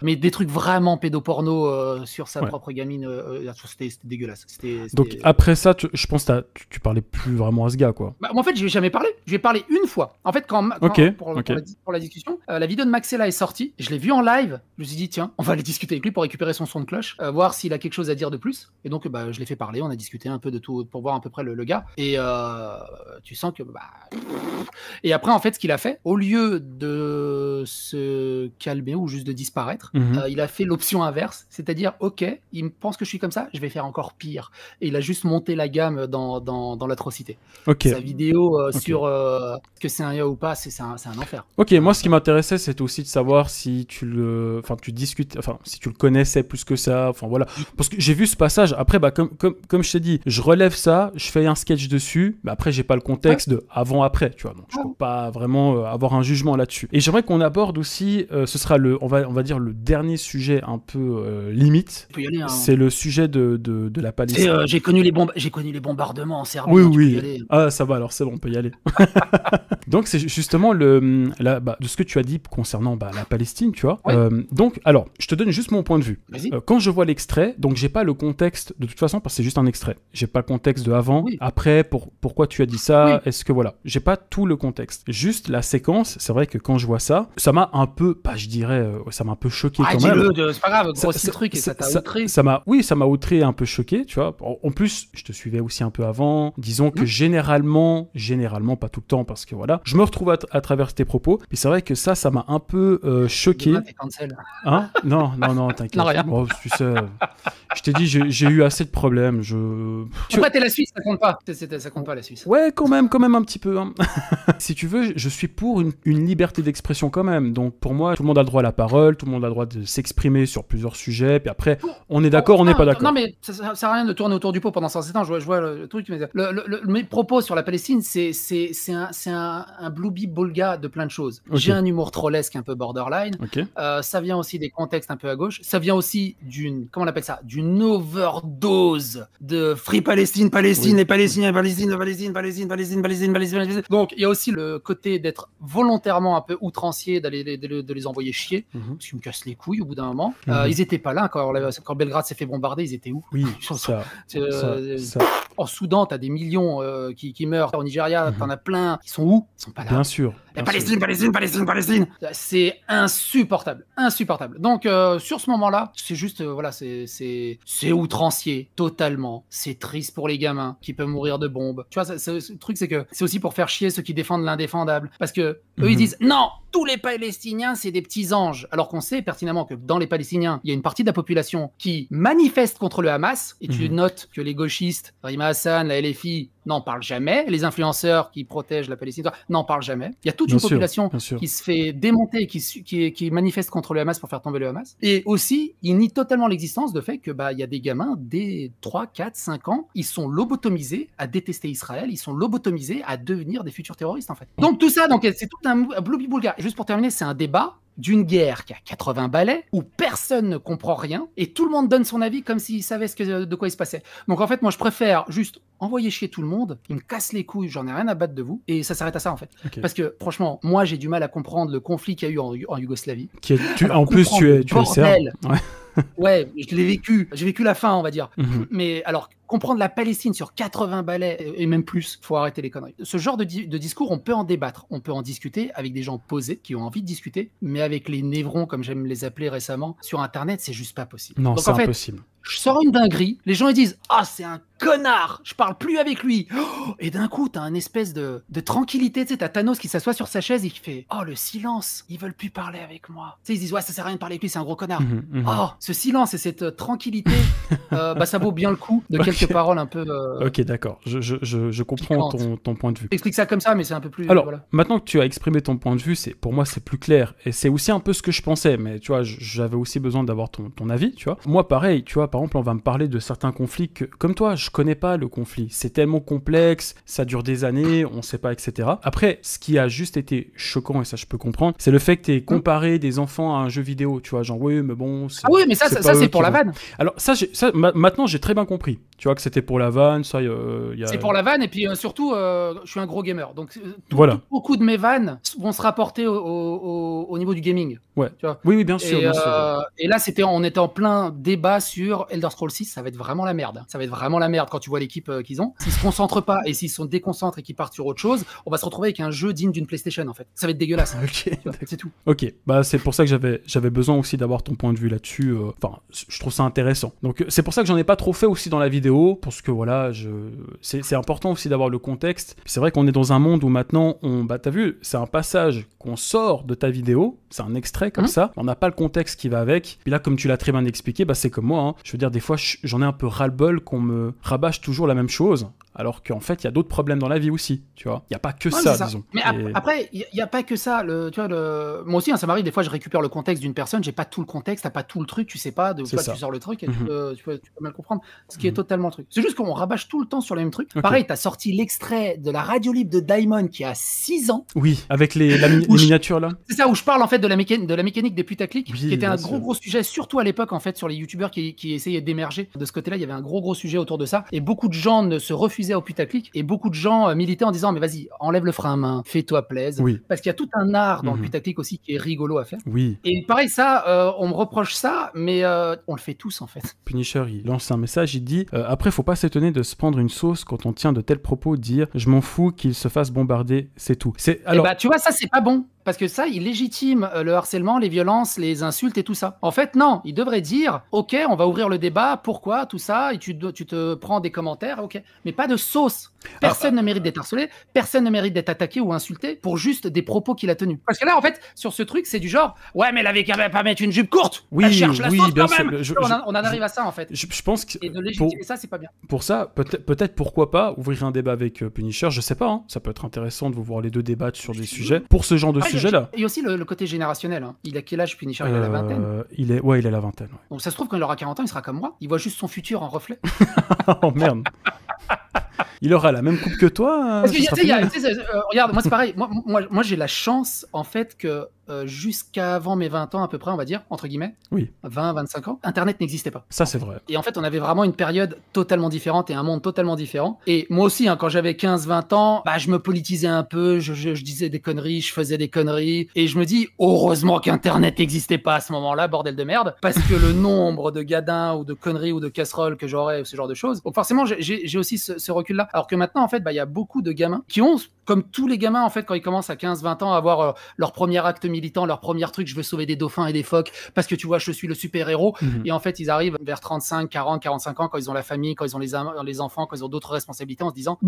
Speaker 2: Mais des trucs vraiment pédoporno sur sa propre gamine. C'était dégueulasse.
Speaker 1: Donc après ça, je pense que tu parlais plus vraiment à ce gars, quoi.
Speaker 2: Bah, en fait, je lui ai jamais parlé. Je lui ai parlé une fois. En fait, pour la discussion, la vidéo de Maxella est sortie. Je l'ai vu en live. Je me suis dit, tiens, on va aller discuter avec lui pour récupérer son son de cloche, voir s'il a quelque chose à dire de plus. Et donc, je l'ai fait parler. On a discuté un peu de tout pour voir à peu près le gars. Et tu sens que... Et après, en fait, ce qu'il a fait, au lieu de se calmer ou juste de disparaître, il a fait l'option inverse. C'est-à-dire, ok, il pense que je suis comme ça, je vais faire encore pire. Et il a juste monté la gamme dans l'atrocité. Sa vidéo sur que c'est un gars ou pas, c'est un enfer.
Speaker 1: Moi, ce qui m'intéressait, c'était aussi de savoir si tu le connaissais plus que ça. Enfin, voilà. Parce que j'ai vu ce passage. Après, comme je t'ai dit, je relève ça, je fais un sketch dessus, mais après, j'ai pas le contexte de avant-après, tu vois. Donc, je peux pas vraiment avoir un jugement là-dessus. Et j'aimerais qu'on aborde aussi, ce sera on va dire le dernier sujet un peu limite. C'est le sujet de la Palestine.
Speaker 2: J'ai connu les bombardements en Serbie.
Speaker 1: Oui. Ah, ça va, alors c'est bon, on peut y aller. Donc, c'est justement de ce que tu as dit concernant la Palestine, tu vois. Donc, alors, je te donne juste mon point de vue. Quand je vois l'extrait, donc j'ai pas le contexte de toute façon parce que c'est juste un extrait. J'ai pas le contexte de avant, après, pourquoi tu as dit ça, est-ce que voilà. J'ai pas tout le contexte. Juste la séquence, c'est vrai que quand je vois ça, ça m'a un peu, je dirais, ça m'a un peu choqué quand même.
Speaker 2: C'est pas grave, grossi le truc et ça t'a outré.
Speaker 1: Ça m'a outré et un peu choqué, tu vois. En plus, je te suivais aussi un peu avant. Disons que généralement, pas tout le temps parce que voilà, je me retrouve à travers tes propos. Puis c'est vrai que ça m'a un peu choqué. Hein? Non, t'inquiète.
Speaker 2: Non, rien.
Speaker 1: Oh, tu sais, je t'ai dit, j'ai eu assez de problèmes.
Speaker 2: Après, t'es la Suisse, ça compte pas. Ça compte pas la Suisse.
Speaker 1: Ouais, quand même un petit peu. Hein. Si tu veux, je suis pour une liberté d'expression quand même. Donc pour moi, tout le monde a le droit à la parole, tout le monde a le droit de s'exprimer sur plusieurs sujets. Puis après, on est d'accord, on n'est pas d'accord.
Speaker 2: Non, mais ça sert à rien de tourner autour du pot pendant 107 ans. Je vois le truc. Mais mes propos sur la Palestine, c'est un blooby bolga de plein de choses. J'ai un humour trollesque un peu borderline. Ça vient aussi des contextes un peu à gauche. Ça vient aussi d'une overdose de Free Palestine, les Palestiniens, Palestine. Donc il y a aussi le côté d'être volontairement un peu outrancier, de les envoyer chier, parce qu'ils me cassent les couilles au bout d'un moment. Ils étaient pas là quand Belgrade s'est fait bombarder, ils étaient où?
Speaker 1: Oui,
Speaker 2: en Soudan, t'as des millions qui meurent. Au Nigeria, t'en as plein. Ils sont où? Ils sont pas là.
Speaker 1: Bien sûr.
Speaker 2: Palestine. C'est insupportable. Donc sur ce moment-là, c'est juste c'est outrancier totalement. C'est triste pour les gamins qui peuvent mourir de bombes. Tu vois, le truc c'est que c'est aussi pour faire chier ceux qui défendent l'indéfendable, parce que eux ils disent non, tous les Palestiniens c'est des petits anges, alors qu'on sait pertinemment que dans les Palestiniens il y a une partie de la population qui manifeste contre le Hamas, et tu notes que les gauchistes, Rima Hassan, la LFI, n'en parlent jamais, les influenceurs qui protègent la Palestine n'en parlent jamais. Il y a toute une population qui se fait démonter, qui manifeste contre le Hamas pour faire tomber le Hamas. Et aussi, il nie totalement l'existence de fait que il y a des gamins dès 3, 4, 5 ans, ils sont lobotomisés à détester Israël, ils sont lobotomisés à devenir des futurs terroristes en fait. Donc tout ça, c'est tout un blubbi-boulga. Et juste pour terminer, c'est un débat d'une guerre qui a 80 balais, où personne ne comprend rien, et tout le monde donne son avis comme s'il savait de quoi il se passait. Donc en fait, moi je préfère juste envoyer chier tout le monde, ils me cassent les couilles, j'en ai rien à battre de vous, et ça s'arrête à ça en fait. Parce que franchement, moi j'ai du mal à comprendre le conflit qu'il y a eu en Yougoslavie.
Speaker 1: En plus, tu es serbe.
Speaker 2: Ouais, je l'ai vécu. J'ai vécu la fin, on va dire. Mais alors, comprendre la Palestine sur 80 balais et même plus, faut arrêter les conneries. Ce genre de discours, on peut en débattre, on peut en discuter avec des gens posés qui ont envie de discuter, mais avec les névrons, comme j'aime les appeler récemment, sur Internet, c'est juste pas possible.
Speaker 1: Non, c'est
Speaker 2: impossible. Je sors une dinguerie, les gens ils disent « Ah, c'est un connard, je parle plus avec lui !» Et d'un coup, t'as une espèce de tranquillité, tu sais, t'as Thanos qui s'assoit sur sa chaise et qui fait « Oh, le silence, ils veulent plus parler avec moi. » Tu sais, ils disent « Ouais, ça sert à rien de parler avec lui, c'est un gros connard. Oh, ce silence et cette tranquillité, ça vaut bien le coup de quelques quelques paroles un peu.
Speaker 1: Ok, d'accord. Je comprends ton point de vue.
Speaker 2: J'explique ça comme ça, mais c'est un peu plus.
Speaker 1: Alors,
Speaker 2: voilà.
Speaker 1: maintenant que tu as exprimé ton point de vue, pour moi, c'est plus clair. Et c'est aussi un peu ce que je pensais. Mais tu vois, j'avais aussi besoin d'avoir ton avis, tu vois. Moi, pareil, tu vois, par exemple, on va me parler de certains conflits que, comme toi, je connais pas le conflit. C'est tellement complexe, ça dure des années, on sait pas, etc. Après, ce qui a juste été choquant, et ça je peux comprendre, c'est le fait que tu aies comparé des enfants à un jeu vidéo, tu vois, genre, oui, mais bon...
Speaker 2: Ah oui, mais ça c'est pour la vanne.
Speaker 1: Alors, maintenant, j'ai très bien compris. Tu vois que c'était pour la vanne, ça,
Speaker 2: C'est pour la vanne, et puis surtout, je suis un gros gamer. Donc,
Speaker 1: voilà.
Speaker 2: Beaucoup de mes vannes vont se rapporter au niveau du gaming.
Speaker 1: Ouais.
Speaker 2: Tu vois.
Speaker 1: Oui, bien sûr.
Speaker 2: Et là, on était en plein débat sur Elder Scrolls 6, ça va être vraiment la merde. Ça va être vraiment la merde quand tu vois l'équipe qu'ils ont. S'ils se concentrent pas et s'ils sont déconcentrés et qu'ils partent sur autre chose, on va se retrouver avec un jeu digne d'une PlayStation, en fait. Ça va être dégueulasse.
Speaker 1: Ok.
Speaker 2: C'est tout.
Speaker 1: Ok. Bah, c'est pour ça que j'avais besoin aussi d'avoir ton point de vue là-dessus. Enfin, je trouve ça intéressant. Donc, c'est pour ça que j'en ai pas trop fait aussi dans la vidéo, parce que voilà, c'est important aussi d'avoir le contexte. C'est vrai qu'on est dans un monde où maintenant, bah, t'as vu, c'est un passage qu'on sort de ta vidéo, c'est un extrait comme ça, on n'a pas le contexte qui va avec. Puis là, comme tu l'as très bien expliqué, bah, c'est comme moi, hein. Je veux dire, des fois, j'en ai un peu ras-le-bol qu'on me rabâche toujours la même chose. Alors qu'en fait, il y a d'autres problèmes dans la vie aussi, tu vois. Il n'y a pas que ça, disons.
Speaker 2: Mais après, il n'y a pas que ça. Tu vois, moi aussi, hein, ça m'arrive, des fois, je récupère le contexte d'une personne, j'ai pas tout le contexte, t'as pas tout le truc, tu sais pas de quoi tu sors le truc, et tu peux mal comprendre, ce qui est totalement le truc. C'est juste qu'on rabâche tout le temps sur les mêmes trucs. Okay. Pareil, t'as sorti l'extrait de la radio libre de Daimon qui a 6 ans.
Speaker 1: Oui, avec les miniatures, là.
Speaker 2: C'est ça, où je parle, en fait, de la mécanique des putaclic, qui était un gros sujet, surtout à l'époque, en fait, sur les youtubeurs qui essayaient d'émerger. De ce côté-là, il y avait un gros sujet autour de ça, et beaucoup de gens ne se refusaient au putaclic, et beaucoup de gens militaient en disant mais vas-y, enlève le frein à main, fais-toi plaisir. Oui. Parce qu'il y a tout un art dans le putaclic aussi qui est rigolo à faire.
Speaker 1: Oui.
Speaker 2: Et pareil, ça, on me reproche ça, mais on le fait tous en fait.
Speaker 1: Punisher, il lance un message, il dit après, faut pas s'étonner de se prendre une sauce quand on tient de tels propos, dire je m'en fous qu'il se fasse bombarder, c'est tout.
Speaker 2: Alors... Et bah, tu vois, ça, c'est pas bon. Parce que ça, il légitime le harcèlement, les violences, les insultes et tout ça. En fait, non, il devrait dire ok, on va ouvrir le débat, pourquoi, tout ça, et tu te prends des commentaires, ok. Mais pas de sauce. Personne ne mérite d'être harcelé, personne ne mérite d'être attaqué ou insulté pour juste des propos qu'il a tenus. Parce que là, en fait, sur ce truc, c'est du genre ouais, mais elle avait qu'à pas mettre une jupe courte.
Speaker 1: Oui,
Speaker 2: elle cherche la sauce
Speaker 1: bien
Speaker 2: quand même.
Speaker 1: sûr.
Speaker 2: On en arrive à ça, en fait.
Speaker 1: Je pense que
Speaker 2: et de légitimer ça, c'est pas bien.
Speaker 1: Pour ça, peut-être pourquoi pas ouvrir un débat avec Punisher, je sais pas, hein. Ça peut être intéressant de vous voir les deux débattre sur des sujets. Pour ce genre de sujet-là.
Speaker 2: Et aussi le côté générationnel. Hein. Il a quel âge, Punisher? Il a la vingtaine.
Speaker 1: Il a la vingtaine. Ouais.
Speaker 2: Donc ça se trouve, quand il aura 40 ans, il sera comme moi. Il voit juste son futur en reflet.
Speaker 1: Oh merde. Il aura la même coupe que toi.
Speaker 2: Parce que, regarde, moi c'est pareil. Moi j'ai la chance en fait que jusqu'à avant mes 20 ans à peu près, on va dire, entre guillemets, 20-25 ans, Internet n'existait pas.
Speaker 1: Ça c'est vrai.
Speaker 2: Et en fait, on avait vraiment une période totalement différente et un monde totalement différent. Et moi aussi, hein, quand j'avais 15-20 ans, bah, je me politisais un peu, je disais des conneries, je faisais des conneries. Et je me dis, heureusement qu'Internet n'existait pas à ce moment-là, bordel de merde, parce que le nombre de gadins ou de conneries ou de casseroles que j'aurais, ou ce genre de choses. Donc forcément, j'ai aussi ce recul-là. Alors que maintenant, en fait, bah, y a beaucoup de gamins qui ont, comme tous les gamins, en fait, quand ils commencent à 15-20 ans à avoir leur premier acte militant, leur premier truc, je veux sauver des dauphins et des phoques parce que tu vois, je suis le super-héros. Et en fait, ils arrivent vers 35, 40, 45 ans, quand ils ont la famille, quand ils ont les enfants, quand ils ont d'autres responsabilités, en se disant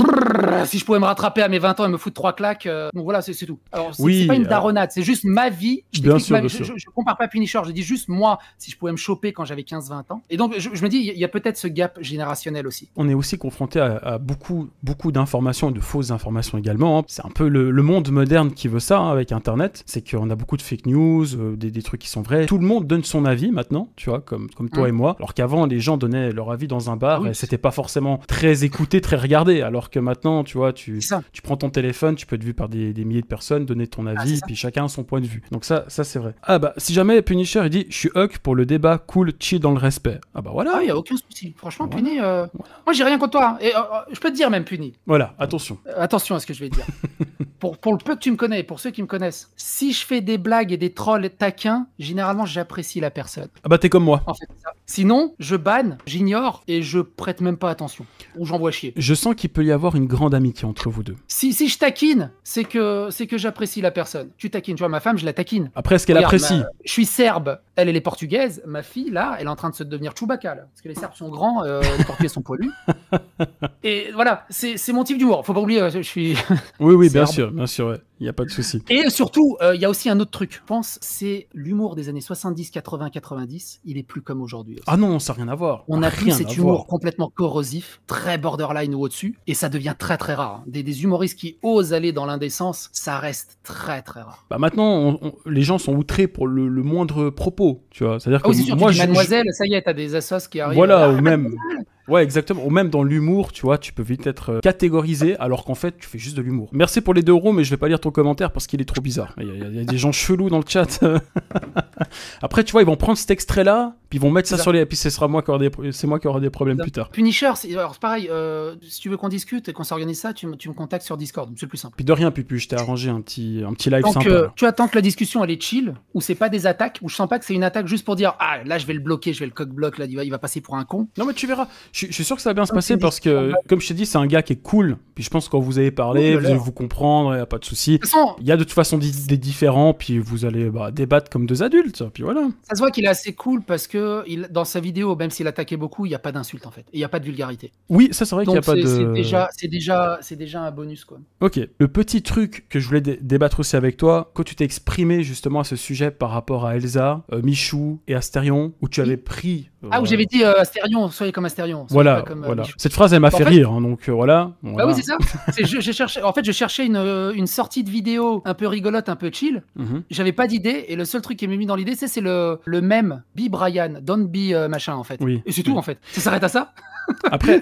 Speaker 2: si je pouvais me rattraper à mes 20 ans et me foutre 3 claques. Donc voilà, c'est tout. Alors, c'est pas une daronnade, c'est juste ma vie. Je compare pas Punisher, je dis juste moi, si je pouvais me choper quand j'avais 15-20 ans. Et donc, je me dis, il y a peut-être ce gap générationnel aussi.
Speaker 1: On est aussi confronté à beaucoup d'informations, de fausses informations également. Hein. C'est un peu le monde moderne qui veut ça, hein, avec Internet. C'est qu'on a beaucoup de fake news, des trucs qui sont vrais. Tout le monde donne son avis maintenant, tu vois, comme toi et moi. Alors qu'avant, les gens donnaient leur avis dans un bar et c'était pas forcément très écouté, très regardé. Alors que maintenant, tu vois, tu prends ton téléphone, tu peux être vu par des milliers de personnes, donner ton avis, puis chacun a son point de vue. Donc ça c'est vrai. Ah bah, si jamais Punisher, il dit, je suis Huck pour le débat, cool, chill dans le respect. Ah bah voilà.
Speaker 2: Ah, y a aucun souci. Franchement, voilà. Puni, moi j'ai rien contre toi. Hein. Et je peux te dire même Puni.
Speaker 1: Voilà, attention.
Speaker 2: Attention à ce que je vais dire. pour le peu que tu me connais, pour ceux qui me connaissent, si je fais des blagues et des trolls taquins, généralement j'apprécie la personne.
Speaker 1: Ah bah t'es comme moi.
Speaker 2: En fait, ça. Sinon, je banne, j'ignore et je prête même pas attention. Ou j'envoie chier.
Speaker 1: Je sens qu'il peut y avoir une grande amitié entre vous deux.
Speaker 2: Si je taquine, c'est que j'apprécie la personne. Tu taquines, tu vois, ma femme, je la taquine.
Speaker 1: Après, est-ce qu'elle apprécie?
Speaker 2: Je suis serbe, elle est portugaise. Ma fille, là, elle est en train de se devenir Chewbacca, là. Parce que les Serbes sont grands, les Portugais sont poilus. Et voilà, c'est mon type d'humour. Faut pas oublier, je suis...
Speaker 1: Oui, bien sûr, ouais. Il n'y a pas de souci.
Speaker 2: Et surtout, il y a aussi un autre truc, je pense, c'est l'humour des années 70, 80, 90. Il est plus comme aujourd'hui.
Speaker 1: Ah non, ça n'a rien à voir.
Speaker 2: On a plus
Speaker 1: Rien
Speaker 2: cet
Speaker 1: à
Speaker 2: humour
Speaker 1: voir.
Speaker 2: complètement corrosif, très borderline ou au-dessus, et ça devient très très rare. Des humoristes qui osent aller dans l'indécence, ça reste très très rare.
Speaker 1: Bah maintenant, les gens sont outrés pour le moindre propos, tu vois. C'est-à-dire
Speaker 2: Ah
Speaker 1: que
Speaker 2: oui, c'est sûr,
Speaker 1: moi,
Speaker 2: tu dis mademoiselle, ça y est, t'as des assos qui arrivent.
Speaker 1: voilà,
Speaker 2: Ah,
Speaker 1: ou même. Ouais, exactement. Ou même dans l'humour, tu vois, tu peux vite être catégorisé alors qu'en fait, tu fais juste de l'humour. Merci pour les 2 euros, mais je vais pas lire ton commentaire parce qu'il est trop bizarre. Il y a des gens chelous dans le chat. Après, tu vois, ils vont prendre cet extrait-là, puis ils vont mettre ça sur les... Et puis c'est moi qui aurai des problèmes plus tard.
Speaker 2: Punisher, alors c'est pareil, si tu veux qu'on discute et qu'on s'organise ça, tu me contactes sur Discord, c'est le plus simple.
Speaker 1: Puis de rien, Pupu, je t'ai arrangé un petit live
Speaker 2: Donc,
Speaker 1: sympa.
Speaker 2: tu attends que la discussion elle est chill, où c'est pas des attaques, où je sens pas que c'est une attaque juste pour dire ah là je vais le bloquer, je vais le coq-block, là il va passer pour un con.
Speaker 1: Non mais tu verras, je suis sûr que ça va bien se passer parce que, comme je t'ai dit, c'est un gars qui est cool. Puis je pense que quand vous avez parlé, vous allez vous comprendre, il n'y a pas de souci.
Speaker 2: De toute façon,
Speaker 1: il y a de toute façon des différents, puis vous allez débattre comme 2 adultes, puis voilà.
Speaker 2: Ça se voit qu'il est assez cool parce que dans sa vidéo, même s'il attaquait beaucoup, il n'y a pas d'insulte en fait. Et il n'y a pas de vulgarité.
Speaker 1: Oui, ça c'est vrai qu'il n'y a pas de...
Speaker 2: C'est déjà un bonus quoi.
Speaker 1: Ok, le petit truc que je voulais débattre aussi avec toi, quand tu t'es exprimé justement à ce sujet par rapport à Elsa, Michou et Astérion, où tu avais pris...
Speaker 2: où j'avais dit Astérion, soyez comme Astérion.
Speaker 1: Voilà,
Speaker 2: comme,
Speaker 1: voilà. Cette phrase elle m'a fait rire, hein, donc voilà.
Speaker 2: Bah oui, c'est ça. Je cherchais une sortie de vidéo un peu rigolote, un peu chill. J'avais pas d'idée, et le seul truc qui m'est mis dans l'idée, c'est le mème Be Brian, don't be machin en fait.
Speaker 1: Oui.
Speaker 2: Et c'est tout en fait. Ça s'arrête à ça.
Speaker 1: Après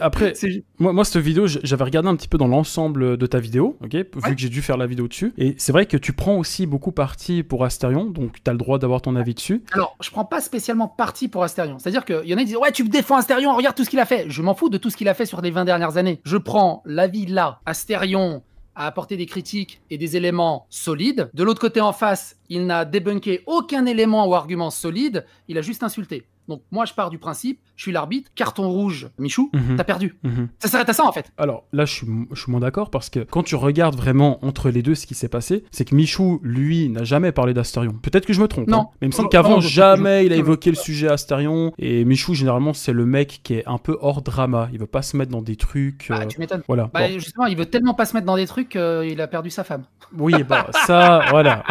Speaker 1: moi cette vidéo, j'avais regardé un petit peu dans l'ensemble de ta vidéo, ok, vu que j'ai dû faire la vidéo dessus, et c'est vrai que tu prends aussi beaucoup parti pour Astérion, donc tu as le droit d'avoir ton avis dessus.
Speaker 2: Alors, je prends pas spécialement parti pour Astérion, c'est-à-dire qu'il y en a qui disent ouais, tu défends Astérion, regarde tout ce qu'il a fait. Je m'en fous de tout ce qu'il a fait sur les 20 dernières années. Je prends l'avis là, Astérion a apporté des critiques et des éléments solides. De l'autre côté en face, il n'a débunké aucun élément ou argument solide, il a juste insulté. Donc moi je pars du principe, je suis l'arbitre, carton rouge, Michou, t'as perdu. Ça s'arrête à ça en fait.
Speaker 1: Alors là je suis moins d'accord parce que quand tu regardes vraiment entre les deux ce qui s'est passé, c'est que Michou, lui, n'a jamais parlé d'Astérion. Peut-être que je me trompe,
Speaker 2: non.
Speaker 1: Hein, mais il me semble qu'avant jamais il a évoqué le sujet Astérion, et Michou généralement c'est le mec qui est un peu hors drama, il veut pas se mettre dans des trucs...
Speaker 2: Bah tu m'étonnes.
Speaker 1: Voilà.
Speaker 2: Bah bon. Justement, il veut tellement pas se mettre dans des trucs qu'il a perdu sa femme.
Speaker 1: Oui, bah ça, voilà.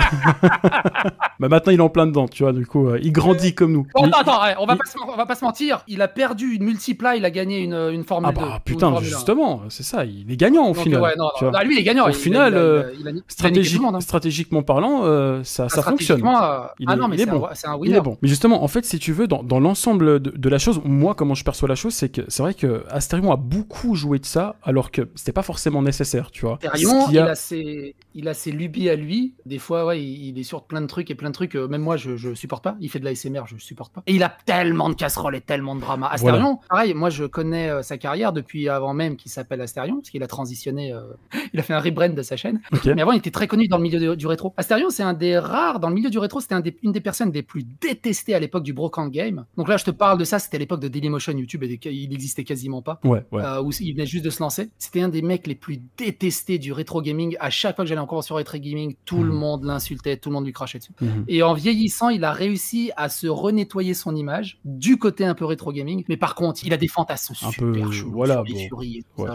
Speaker 1: Bah maintenant il est en plein dedans, tu vois, du coup, il grandit comme nous.
Speaker 2: Bon, attends, on va pas se mentir, il a perdu une multipla, il a gagné une Formule 2.
Speaker 1: Ah bah putain, justement, c'est ça, il est gagnant au final.
Speaker 2: Ouais, non, lui il est gagnant.
Speaker 1: Au final,
Speaker 2: hein.
Speaker 1: stratégiquement parlant, ça fonctionne.
Speaker 2: Non, mais c'est un winner.
Speaker 1: Il est bon. Mais justement, en fait, si tu veux, dans l'ensemble de la chose, moi, comment je perçois la chose, c'est vrai que Astérion a beaucoup joué de ça, alors que c'était pas forcément nécessaire, tu vois.
Speaker 2: Astérion, il a ses lubies à lui. Des fois, ouais, il est sur plein de trucs, même moi, je supporte pas. Il fait de l'ASMR, je supporte pas. Et il a tellement de casseroles et tellement de drama. Astérion, pareil, moi, je connais sa carrière depuis avant même qu'il s'appelle Astérion, parce qu'il a transitionné, il a fait un rebrand de sa chaîne. Okay. Mais avant, il était très connu dans le milieu du rétro. Astérion, c'est un des rares, dans le milieu du rétro, c'était une des personnes les plus détestées à l'époque du Brocante Game. Donc là, je te parle de ça, c'était à l'époque de Dailymotion, YouTube, et il n'existait quasiment pas. Où il venait juste de se lancer. C'était un des mecs les plus détestés du rétro gaming. À chaque fois que j'allais en convention rétro gaming, tout le monde l'insultait, tout le monde lui crachait dessus. Et en vieillissant, il a réussi à se renettoyer son image du côté un peu rétro gaming. Mais par contre, il a des fantasmes super chauds.
Speaker 1: Voilà,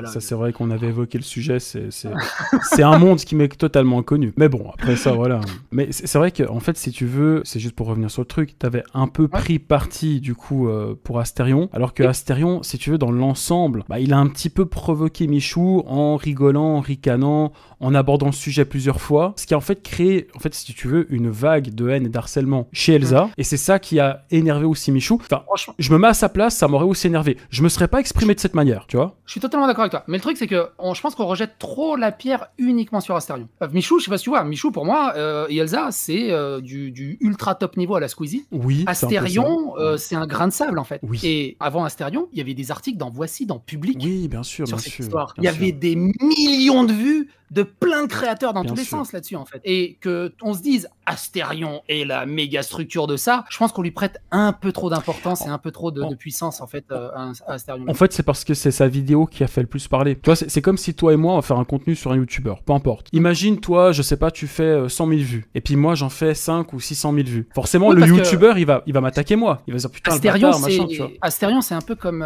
Speaker 1: ça c'est vrai qu'on avait évoqué le sujet, c'est un monde qui m'est totalement inconnu. Mais bon, après ça, voilà. Mais c'est vrai qu'en fait, si tu veux, c'est juste pour revenir sur le truc, t'avais un peu pris parti du coup pour Astérion, alors que Astérion, si tu veux, dans l'ensemble, il a un petit peu provoqué Michou en rigolant, en ricanant, en abordant le sujet plusieurs fois, ce qui a en fait créé, si tu veux, une vague de haine et d'harcèlement chez Elsa, et c'est ça qui a énervé aussi Michou. Enfin, je me mets à sa place, ça m'aurait aussi énervé. Je me serais pas exprimé de cette manière, tu vois.
Speaker 2: Je suis totalement d'accord avec toi. Mais le truc, c'est que je pense qu'on rejette trop la pierre uniquement sur Astérion. Michou, je sais pas si tu vois, Michou, pour moi, et Elsa, c'est du ultra top niveau à la Squeezie.
Speaker 1: Oui.
Speaker 2: Astérion, c'est un grain de sable, en fait.
Speaker 1: Oui.
Speaker 2: Et avant Astérion, il y avait des articles dans Voici, dans Public.
Speaker 1: Oui, bien sûr,
Speaker 2: sur
Speaker 1: bien
Speaker 2: cette
Speaker 1: sûr.
Speaker 2: Histoire. Il y avait des millions de vues de plein de créateurs dans tous les sens là-dessus, en fait. Et que on se dise Astérion est la méga structure de ça, je pense qu'on lui prête un peu trop d'importance et un peu trop de puissance, en fait, à Astérion.
Speaker 1: En fait, c'est parce que c'est sa vidéo qui a fait le plus parler. Tu vois, c'est comme si toi et moi, on va faire un contenu sur un YouTuber, peu importe. Imagine, toi, je sais pas, tu fais 100 000 vues, et puis moi, j'en fais 5 ou 600 000 vues. Forcément, le YouTuber, il va m'attaquer moi. Il va dire, putain,
Speaker 2: Astérion,
Speaker 1: le bâtard, machin, tu vois.
Speaker 2: Astérion, c'est un peu comme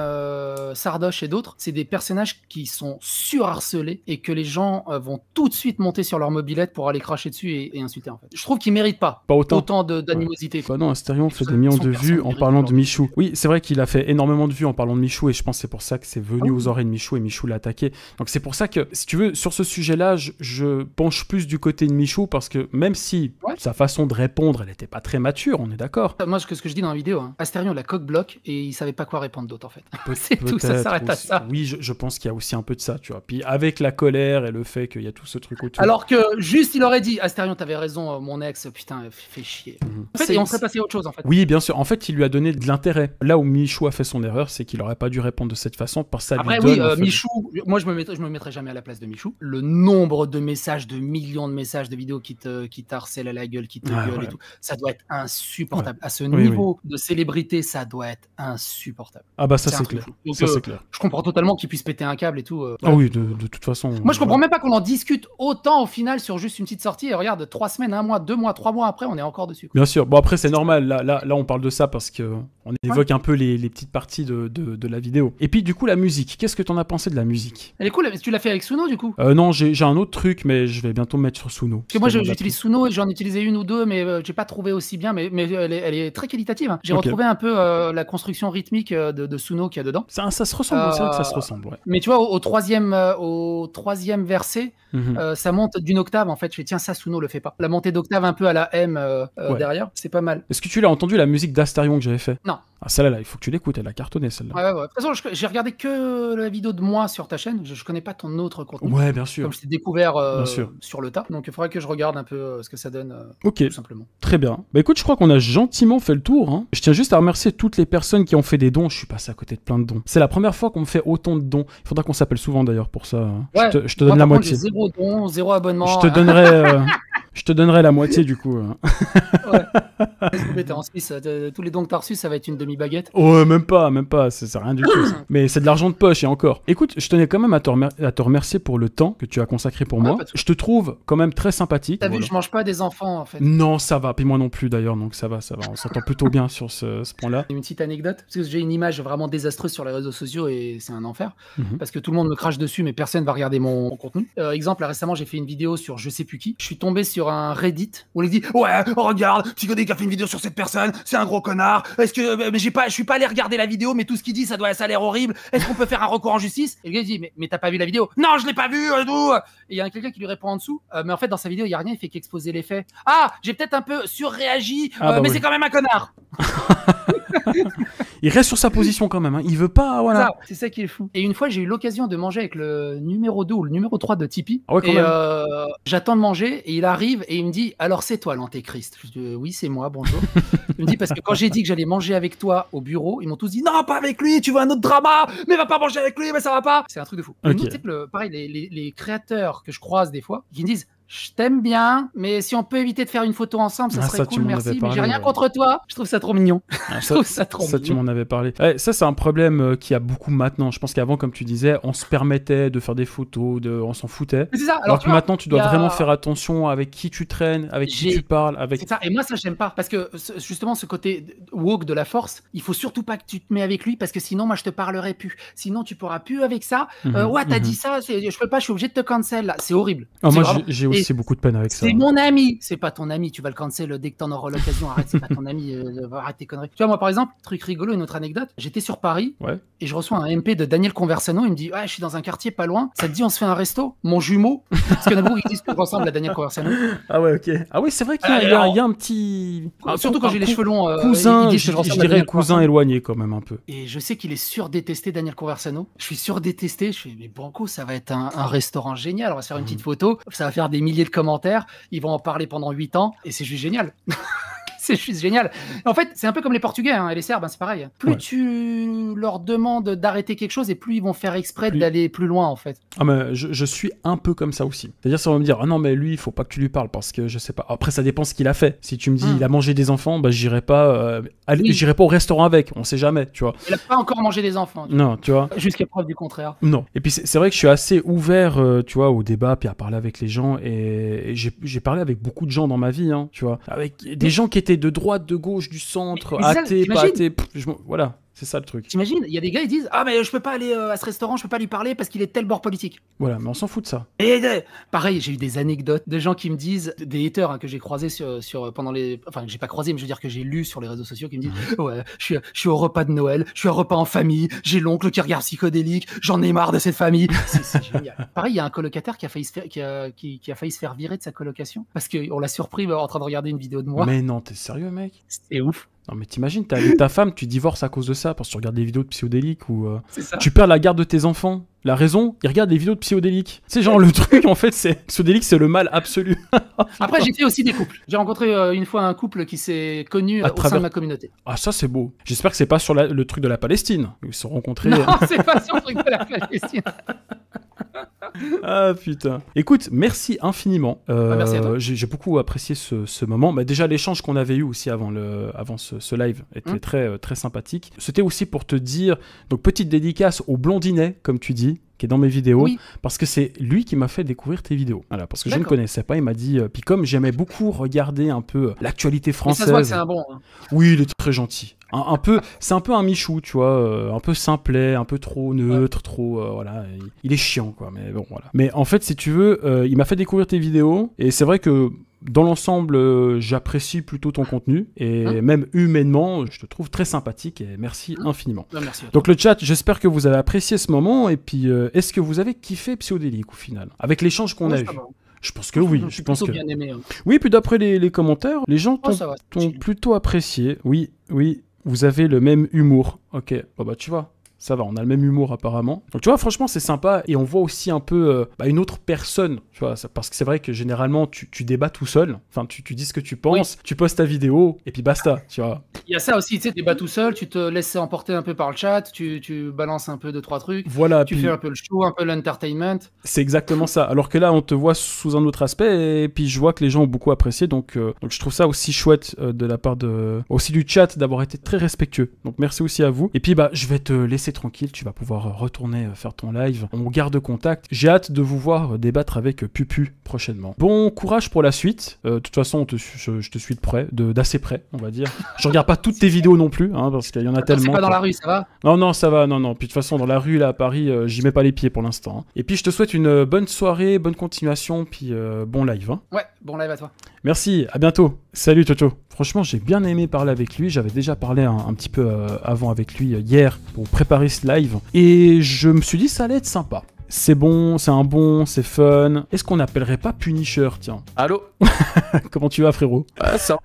Speaker 2: Sardoche et d'autres. C'est des personnages qui sont surharcelés et que les gens vont vont tout de suite monter sur leur mobilette pour aller cracher dessus et insulter en fait. Je trouve qu'ils méritent pas autant d'animosité.
Speaker 1: Bah non, Astérion fait des millions de vues en parlant de Michou. Oui, c'est vrai qu'il a fait énormément de vues en parlant de Michou et je pense que c'est pour ça que c'est venu aux oreilles de Michou et Michou l'a attaqué. Donc c'est pour ça que, si tu veux, sur ce sujet-là, je penche plus du côté de Michou parce que même si sa façon de répondre, elle était pas très mature, on est d'accord.
Speaker 2: Moi, ce que je dis dans la vidéo, hein, Astérion la coque bloque et il savait pas quoi répondre d'autre en fait. C'est tout, ça s'arrête à ça.
Speaker 1: Oui, je pense qu'il y a aussi un peu de ça, tu vois. Puis avec la colère et le fait qu'il y a tout ce truc autour.
Speaker 2: Alors que juste il aurait dit Astérion, t'avais raison, mon ex, putain, fait chier. En fait, et on serait passé à autre chose en fait.
Speaker 1: Oui, bien sûr. En fait, il lui a donné de l'intérêt. Là où Michou a fait son erreur, c'est qu'il aurait pas dû répondre de cette façon parce que ça
Speaker 2: Après,
Speaker 1: lui donne.
Speaker 2: oui, Michou, moi je me mettrais jamais à la place de Michou. Le nombre de messages, de millions de messages, de vidéos qui t'harcèlent à la gueule, qui te gueulent et tout, ça doit être insupportable. À ce niveau de célébrité, ça doit être insupportable.
Speaker 1: Ah bah ça c'est clair.
Speaker 2: Donc,
Speaker 1: ça c'est clair.
Speaker 2: Je comprends totalement qu'il puisse péter un câble et tout.
Speaker 1: Ah oui, de toute façon.
Speaker 2: Moi je comprends même pas qu'on en discute autant au final sur juste une petite sortie et regarde, 3 semaines, 1 mois, 2 mois, 3 mois après, on est encore dessus.
Speaker 1: Bien sûr. Bon après c'est normal. Là on parle de ça parce que on évoque un peu les petites parties de la vidéo. Et puis du coup la musique. Qu'est-ce que t'en as pensé de la musique?
Speaker 2: Elle est cool. Tu l'as fait avec Suno du coup?
Speaker 1: Non, j'ai un autre truc, mais je vais bientôt me mettre sur Suno.
Speaker 2: Parce que moi j'utilise Suno et j'en utilisais une ou deux, mais j'ai pas trouvé aussi bien. Mais elle est très qualitative. Hein. J'ai retrouvé un peu la construction rythmique de Suno qu'il y a dedans.
Speaker 1: Ça se ressemble. C'est vrai que ça se ressemble. Ouais.
Speaker 2: Mais tu vois, au troisième verset, ça monte d'une octave en fait. Je fais tiens, ça Suno le fait pas. La montée d'octave un peu à la M derrière, c'est pas mal.
Speaker 1: Est-ce que tu l'as entendu la musique d'Astérion que j'avais fait?
Speaker 2: Non.
Speaker 1: Ah, celle-là, il faut que tu l'écoutes, elle a cartonné celle-là.
Speaker 2: Ouais. De toute façon, j'ai regardé que la vidéo de moi sur ta chaîne, je connais pas ton autre contenu.
Speaker 1: Ouais, bien sûr.
Speaker 2: Comme je t'ai découvert sur le tas, donc il faudrait que je regarde un peu ce que ça donne,
Speaker 1: tout
Speaker 2: simplement.
Speaker 1: Très bien. Bah écoute, je crois qu'on a gentiment fait le tour. Hein. Je tiens juste à remercier toutes les personnes qui ont fait des dons, je suis passé à côté de plein de dons. C'est la première fois qu'on me fait autant de dons. Il faudra qu'on s'appelle souvent d'ailleurs pour ça.
Speaker 2: Ouais,
Speaker 1: je te donne la moitié.
Speaker 2: J'ai 0 don, 0 abonnement.
Speaker 1: Je te donnerai la moitié du coup.
Speaker 2: Ouais. Mais t'es en Suisse, tous les dons que t'as reçus, ça va être une demi-baguette.
Speaker 1: Oh, même pas, c'est rien du tout. Mais c'est de l'argent de poche et encore. Écoute, je tenais quand même à te remercier pour le temps que tu as consacré pour moi. Je te trouve quand même très sympathique.
Speaker 2: T'as vu, je mange pas des enfants en fait.
Speaker 1: Non, ça va, puis moi non plus d'ailleurs, donc ça va. On s'entend plutôt bien sur ce point-là.
Speaker 2: Une petite anecdote, parce que j'ai une image vraiment désastreuse sur les réseaux sociaux et c'est un enfer. Parce que tout le monde me crache dessus, mais personne va regarder mon contenu. Exemple, là, récemment, j'ai fait une vidéo sur je sais plus qui. Je suis tombé sur un Reddit où on lui dit ouais, regarde, Psychodélique a fait une vidéo sur cette personne, c'est un gros connard. Est-ce que mais je suis pas allé regarder la vidéo, mais tout ce qu'il dit, ça a l'air horrible. Est-ce qu'on peut faire un recours en justice? Et le gars il dit mais t'as pas vu la vidéo? Non, je l'ai pas vue. Et il y a quelqu'un qui lui répond en dessous. Mais en fait, dans sa vidéo, il y a rien, il fait qu'exposer les faits. Ah, j'ai peut-être un peu surréagi, mais c'est quand même un connard.
Speaker 1: Il reste sur sa position quand même, hein. Il veut pas, voilà.
Speaker 2: C'est ça qui est fou. Et une fois, j'ai eu l'occasion de manger avec le numéro 2 ou le numéro 3 de Tipeee.
Speaker 1: Ah ouais, quand même.
Speaker 2: J'attends de manger et il arrive et il me dit alors c'est toi l'antéchrist? Je dis oui, c'est moi, bonjour. Il me dit parce que quand j'ai dit que j'allais manger avec toi au bureau, ils m'ont tous dit non, pas avec lui, tu veux un autre drama, mais va pas manger avec lui, mais ça va pas. C'est un truc de fou. Okay. Nous, tu sais, pareil, les créateurs que je croise des fois, qui me disent je t'aime bien, mais si on peut éviter de faire une photo ensemble, ça serait cool, merci. Mais j'ai rien contre toi. Je trouve ça trop mignon. Je trouve ça trop mignon.
Speaker 1: Tu m'en avais parlé. Ouais, ça, c'est un problème qu'il y a beaucoup maintenant. Je pense qu'avant, comme tu disais, on se permettait de faire des photos, on s'en foutait.
Speaker 2: C'est ça.
Speaker 1: Alors que maintenant, tu dois vraiment faire attention avec qui tu traînes, avec qui tu parles.
Speaker 2: C'est ça. Et moi, ça, j'aime pas. Parce que justement, ce côté woke de la force, il faut surtout pas que tu te mets avec lui, parce que sinon, moi, je te parlerai plus. Sinon, tu pourras plus avec ça. Ouais, t'as dit ça, je peux pas, je suis obligé de te cancel. Là, c'est horrible.
Speaker 1: Moi, j'ai aussi beaucoup de peine avec ça.
Speaker 2: C'est mon ami, c'est pas ton ami, tu vas le cancel dès que t'en auras l'occasion. Arrête, c'est pas ton ami, arrête tes conneries. Tu vois, moi par exemple, truc rigolo, une autre anecdote, j'étais sur Paris et je reçois un MP de Daniel Conversano, il me dit ouais, je suis dans un quartier pas loin, ça te dit on se fait un resto? Mon jumeau, parce qu'il y en a beaucoup qui disent qu'on ressemble à Daniel Conversano.
Speaker 1: Ah ouais, ok. Ah oui, c'est vrai qu'il y a un petit.
Speaker 2: Surtout quand j'ai les cheveux longs.
Speaker 1: Cousin, je dirais cousin éloigné quand même un peu.
Speaker 2: Et je sais qu'il est surdétesté, Daniel Conversano. Je suis surdétesté, je fais mais Banco, ça va être un restaurant génial, on va se faire une petite photo, ça va faire des milliers de commentaires. Ils vont en parler pendant 8 ans et c'est juste génial. C'est juste génial. En fait, c'est un peu comme les Portugais et les Serbes, c'est pareil. Plus tu leur demandes d'arrêter quelque chose et plus ils vont faire exprès d'aller plus loin, en fait.
Speaker 1: Ah, mais je suis un peu comme ça aussi. C'est-à-dire, ça va me dire, ah non, mais lui, il faut pas que tu lui parles parce que je sais pas. Après, ça dépend ce qu'il a fait. Si tu me dis, il a mangé des enfants, bah, j'irai pas au restaurant avec. On sait jamais, tu vois.
Speaker 2: Il a pas encore mangé des enfants.
Speaker 1: Non, tu vois.
Speaker 2: Jusqu'à preuve du contraire.
Speaker 1: Non. Et puis, c'est vrai que je suis assez ouvert, tu vois, au débat, puis à parler avec les gens. Et j'ai parlé avec beaucoup de gens dans ma vie, tu vois. Avec des gens qui étaient de droite, de gauche, du centre, athées, pas athées. Voilà. C'est ça le truc.
Speaker 2: T'imagines, il y a des gars, ils disent ah mais je peux pas aller à ce restaurant, je peux pas lui parler parce qu'il est tel bord politique.
Speaker 1: Voilà, mais on s'en fout de ça.
Speaker 2: Et pareil, j'ai eu des anecdotes de gens qui me disent, des haters hein, que j'ai croisés pendant les, enfin que j'ai pas croisé, mais je veux dire que j'ai lu sur les réseaux sociaux, qui me disent ouais, je suis au repas de Noël, je suis au repas en famille, j'ai l'oncle qui regarde Psychodélique, j'en ai marre de cette famille. C'est génial. Pareil, il y a un colocataire qui a failli se faire virer de sa colocation parce qu'on l'a surpris en train de regarder une vidéo de moi.
Speaker 1: Mais non, t'es sérieux, mec?
Speaker 2: C'est ouf.
Speaker 1: Non mais t'imagines, t'es avec ta femme, tu divorces à cause de ça parce que tu regardes des vidéos de psychodéliques ou
Speaker 2: C'est ça.
Speaker 1: tu perds la garde de tes enfants. La raison, ils regardent des vidéos de psychodéliques. C'est genre le truc en fait, c'est psychodélique, c'est le mal absolu.
Speaker 2: Après j'ai fait aussi des couples. J'ai rencontré une fois un couple qui s'est connu au sein de ma communauté.
Speaker 1: Ah ça c'est beau. J'espère que c'est pas sur le truc de la Palestine. Ils se sont rencontrés.
Speaker 2: Non, c'est pas sur le truc de la Palestine.
Speaker 1: Ah putain. Écoute, merci infiniment.
Speaker 2: Merci à toi.
Speaker 1: J'ai beaucoup apprécié ce moment. Bah, déjà l'échange qu'on avait eu aussi avant ce live était très sympathique. C'était aussi pour te dire, donc petite dédicace au blondinet, comme tu dis, qui est dans mes vidéos,
Speaker 2: Oui.
Speaker 1: parce que c'est lui qui m'a fait découvrir tes vidéos. Voilà, parce que je ne
Speaker 2: D'accord.
Speaker 1: connaissais pas, il m'a dit, puis comme j'aimais beaucoup regarder un peu l'actualité
Speaker 2: Mais
Speaker 1: française.
Speaker 2: ça se voit que c'est un bon. Hein.
Speaker 1: Oui, il est très gentil. C'est un peu un Michou, tu vois, un peu simplet, un peu trop neutre, trop, voilà, il est chiant, quoi, mais bon, voilà. Mais en fait, si tu veux, il m'a fait découvrir tes vidéos, et c'est vrai que dans l'ensemble, j'apprécie plutôt ton contenu, et même humainement, je te trouve très sympathique, et merci infiniment.
Speaker 2: Merci.
Speaker 1: Donc le chat, j'espère que vous avez apprécié ce moment, et puis est-ce que vous avez kiffé Psychodélique au final, avec l'échange qu'on a eu? Je pense que oui. Je pense que
Speaker 2: bien aimé. Hein.
Speaker 1: Oui, puis d'après les commentaires, les gens t'ont
Speaker 2: chill.
Speaker 1: plutôt apprécié. Oui, vous avez le même humour. Ok, bon bah tu vois, ça va, on a le même humour apparemment. Donc tu vois, franchement, c'est sympa et on voit aussi un peu une autre personne, tu vois, parce que c'est vrai que généralement, tu débats tout seul. Enfin, tu dis ce que tu penses, tu postes ta vidéo et puis basta, tu vois.
Speaker 2: Il y a ça aussi, tu sais, tu débats tout seul, tu te laisses emporter un peu par le chat, tu balances un peu 2-3 trucs,
Speaker 1: Voilà,
Speaker 2: tu
Speaker 1: puis
Speaker 2: fais un peu le show, un peu l'entertainment.
Speaker 1: c'est exactement ça. Alors que là, on te voit sous un autre aspect et puis je vois que les gens ont beaucoup apprécié. Donc je trouve ça aussi chouette de la part aussi du chat d'avoir été très respectueux. Donc merci aussi à vous. Et puis bah, je vais te laisser tranquille, tu vas pouvoir retourner faire ton live. On garde contact. J'ai hâte de vous voir débattre avec Pupu prochainement. Bon courage pour la suite. De toute façon, je te suis de près, d'assez près, on va dire. Je regarde pas toutes tes vidéos non plus, hein, parce qu'il y en a tellement.
Speaker 2: C'est pas dans la rue, ça va?
Speaker 1: Non, ça va, non. Puis de toute façon, dans la rue, là, à Paris, j'y mets pas les pieds pour l'instant. Hein. Et puis je te souhaite une bonne soirée, bonne continuation, puis bon live. Hein.
Speaker 2: Ouais, bon live à toi.
Speaker 1: Merci, à bientôt. Salut Toto. Franchement, j'ai bien aimé parler avec lui. J'avais déjà parlé un petit peu avant avec lui hier pour préparer ce live. Et je me suis dit, ça allait être sympa. C'est bon, c'est fun. Est-ce qu'on n'appellerait pas Punisher, tiens?
Speaker 3: Allô?
Speaker 1: Comment tu vas, frérot?
Speaker 3: Ah, ça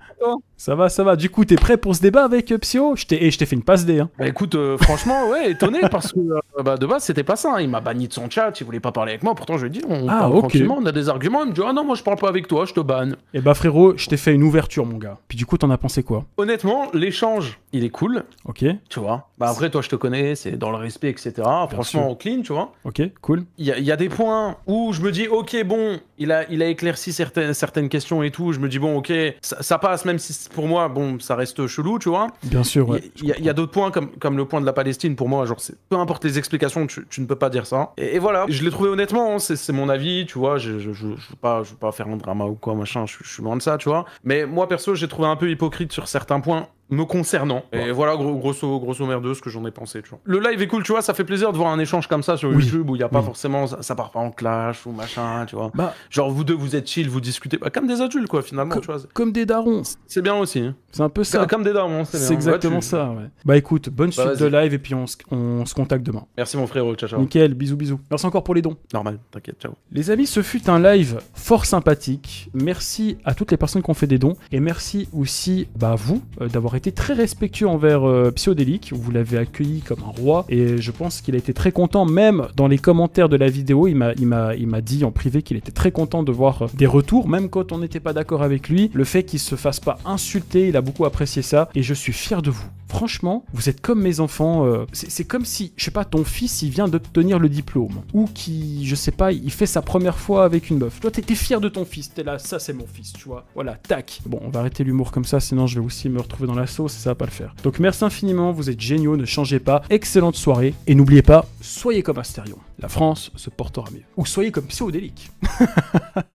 Speaker 3: va.
Speaker 1: Ça va. Du coup, t'es prêt pour ce débat avec Psyo? Je t'ai fait une passe D. Hein.
Speaker 3: Bah écoute, franchement, ouais, étonné parce que de base, c'était pas ça. Hein. Il m'a banni de son chat, il voulait pas parler avec moi. Pourtant, je lui ai dit, on parle tranquillement, on a des arguments. Il me dit, ah non, moi je parle pas avec toi, je te banne.
Speaker 1: Et bah, frérot, je t'ai fait une ouverture, mon gars. Puis du coup, t'en as pensé quoi?
Speaker 3: Honnêtement, l'échange, il est cool.
Speaker 1: Ok.
Speaker 3: Tu vois. Bah après, toi, je te connais, c'est dans le respect, etc. Franchement, clean, tu vois.
Speaker 1: Ok, cool.
Speaker 3: Il y a des points où je me dis, ok, bon, il a éclairci certaines questions et tout. Je me dis, bon, ok, ça passe, même si pour moi, bon, ça reste chelou, tu vois.
Speaker 1: Bien sûr, ouais.
Speaker 3: Il y a d'autres points, comme le point de la Palestine, pour moi, genre, peu importe les explications, tu ne peux pas dire ça. Et voilà, je l'ai trouvé honnêtement, hein, c'est mon avis, tu vois, je veux pas faire un drama ou quoi, machin, je suis loin de ça, tu vois. Mais moi, perso, j'ai trouvé un peu hypocrite sur certains points me concernant. Et voilà, grosso merdo, ce que j'en ai pensé, tu vois. Le live est cool, tu vois, ça fait plaisir de voir un échange comme ça sur YouTube où il n'y a pas forcément, ça part pas en clash ou machin, tu vois. Bah, genre, vous deux, vous êtes chill, vous discutez, comme des adultes, quoi, finalement, tu vois.
Speaker 1: Comme des darons.
Speaker 3: C'est bien aussi. Hein.
Speaker 1: C'est un peu ça.
Speaker 3: Comme des darons, c'est bien.
Speaker 1: C'est exactement ça, ouais. Bah écoute, bonne suite de live et puis on se contacte demain.
Speaker 3: Merci mon frérot, ciao.
Speaker 1: Nickel, bisous. Merci encore pour les dons.
Speaker 3: Normal, t'inquiète, ciao.
Speaker 1: Les amis, ce fut un live fort sympathique. Merci à toutes les personnes qui ont fait des dons et merci aussi à vous d'avoir été très respectueux envers Psychodélique. Vous l'avez accueilli comme un roi et je pense qu'il a été très content. Même dans les commentaires de la vidéo, il m'a dit en privé qu'il était très content de voir des retours, même quand on n'était pas d'accord avec lui. Le fait qu'il se fasse pas insulter, il a beaucoup apprécié ça et je suis fier de vous. Franchement, vous êtes comme mes enfants. C'est comme si, je sais pas, ton fils, il vient d'obtenir le diplôme. Ou qui, je sais pas, il fait sa première fois avec une meuf. Toi, t'es fier de ton fils. T'es là, ça, c'est mon fils, tu vois. Voilà, tac. Bon, on va arrêter l'humour comme ça, sinon je vais aussi me retrouver dans la sauce et ça va pas le faire. Donc, merci infiniment. Vous êtes géniaux. Ne changez pas. Excellente soirée. Et n'oubliez pas, soyez comme Astérion. La France se portera mieux. Ou soyez comme Psychodélique.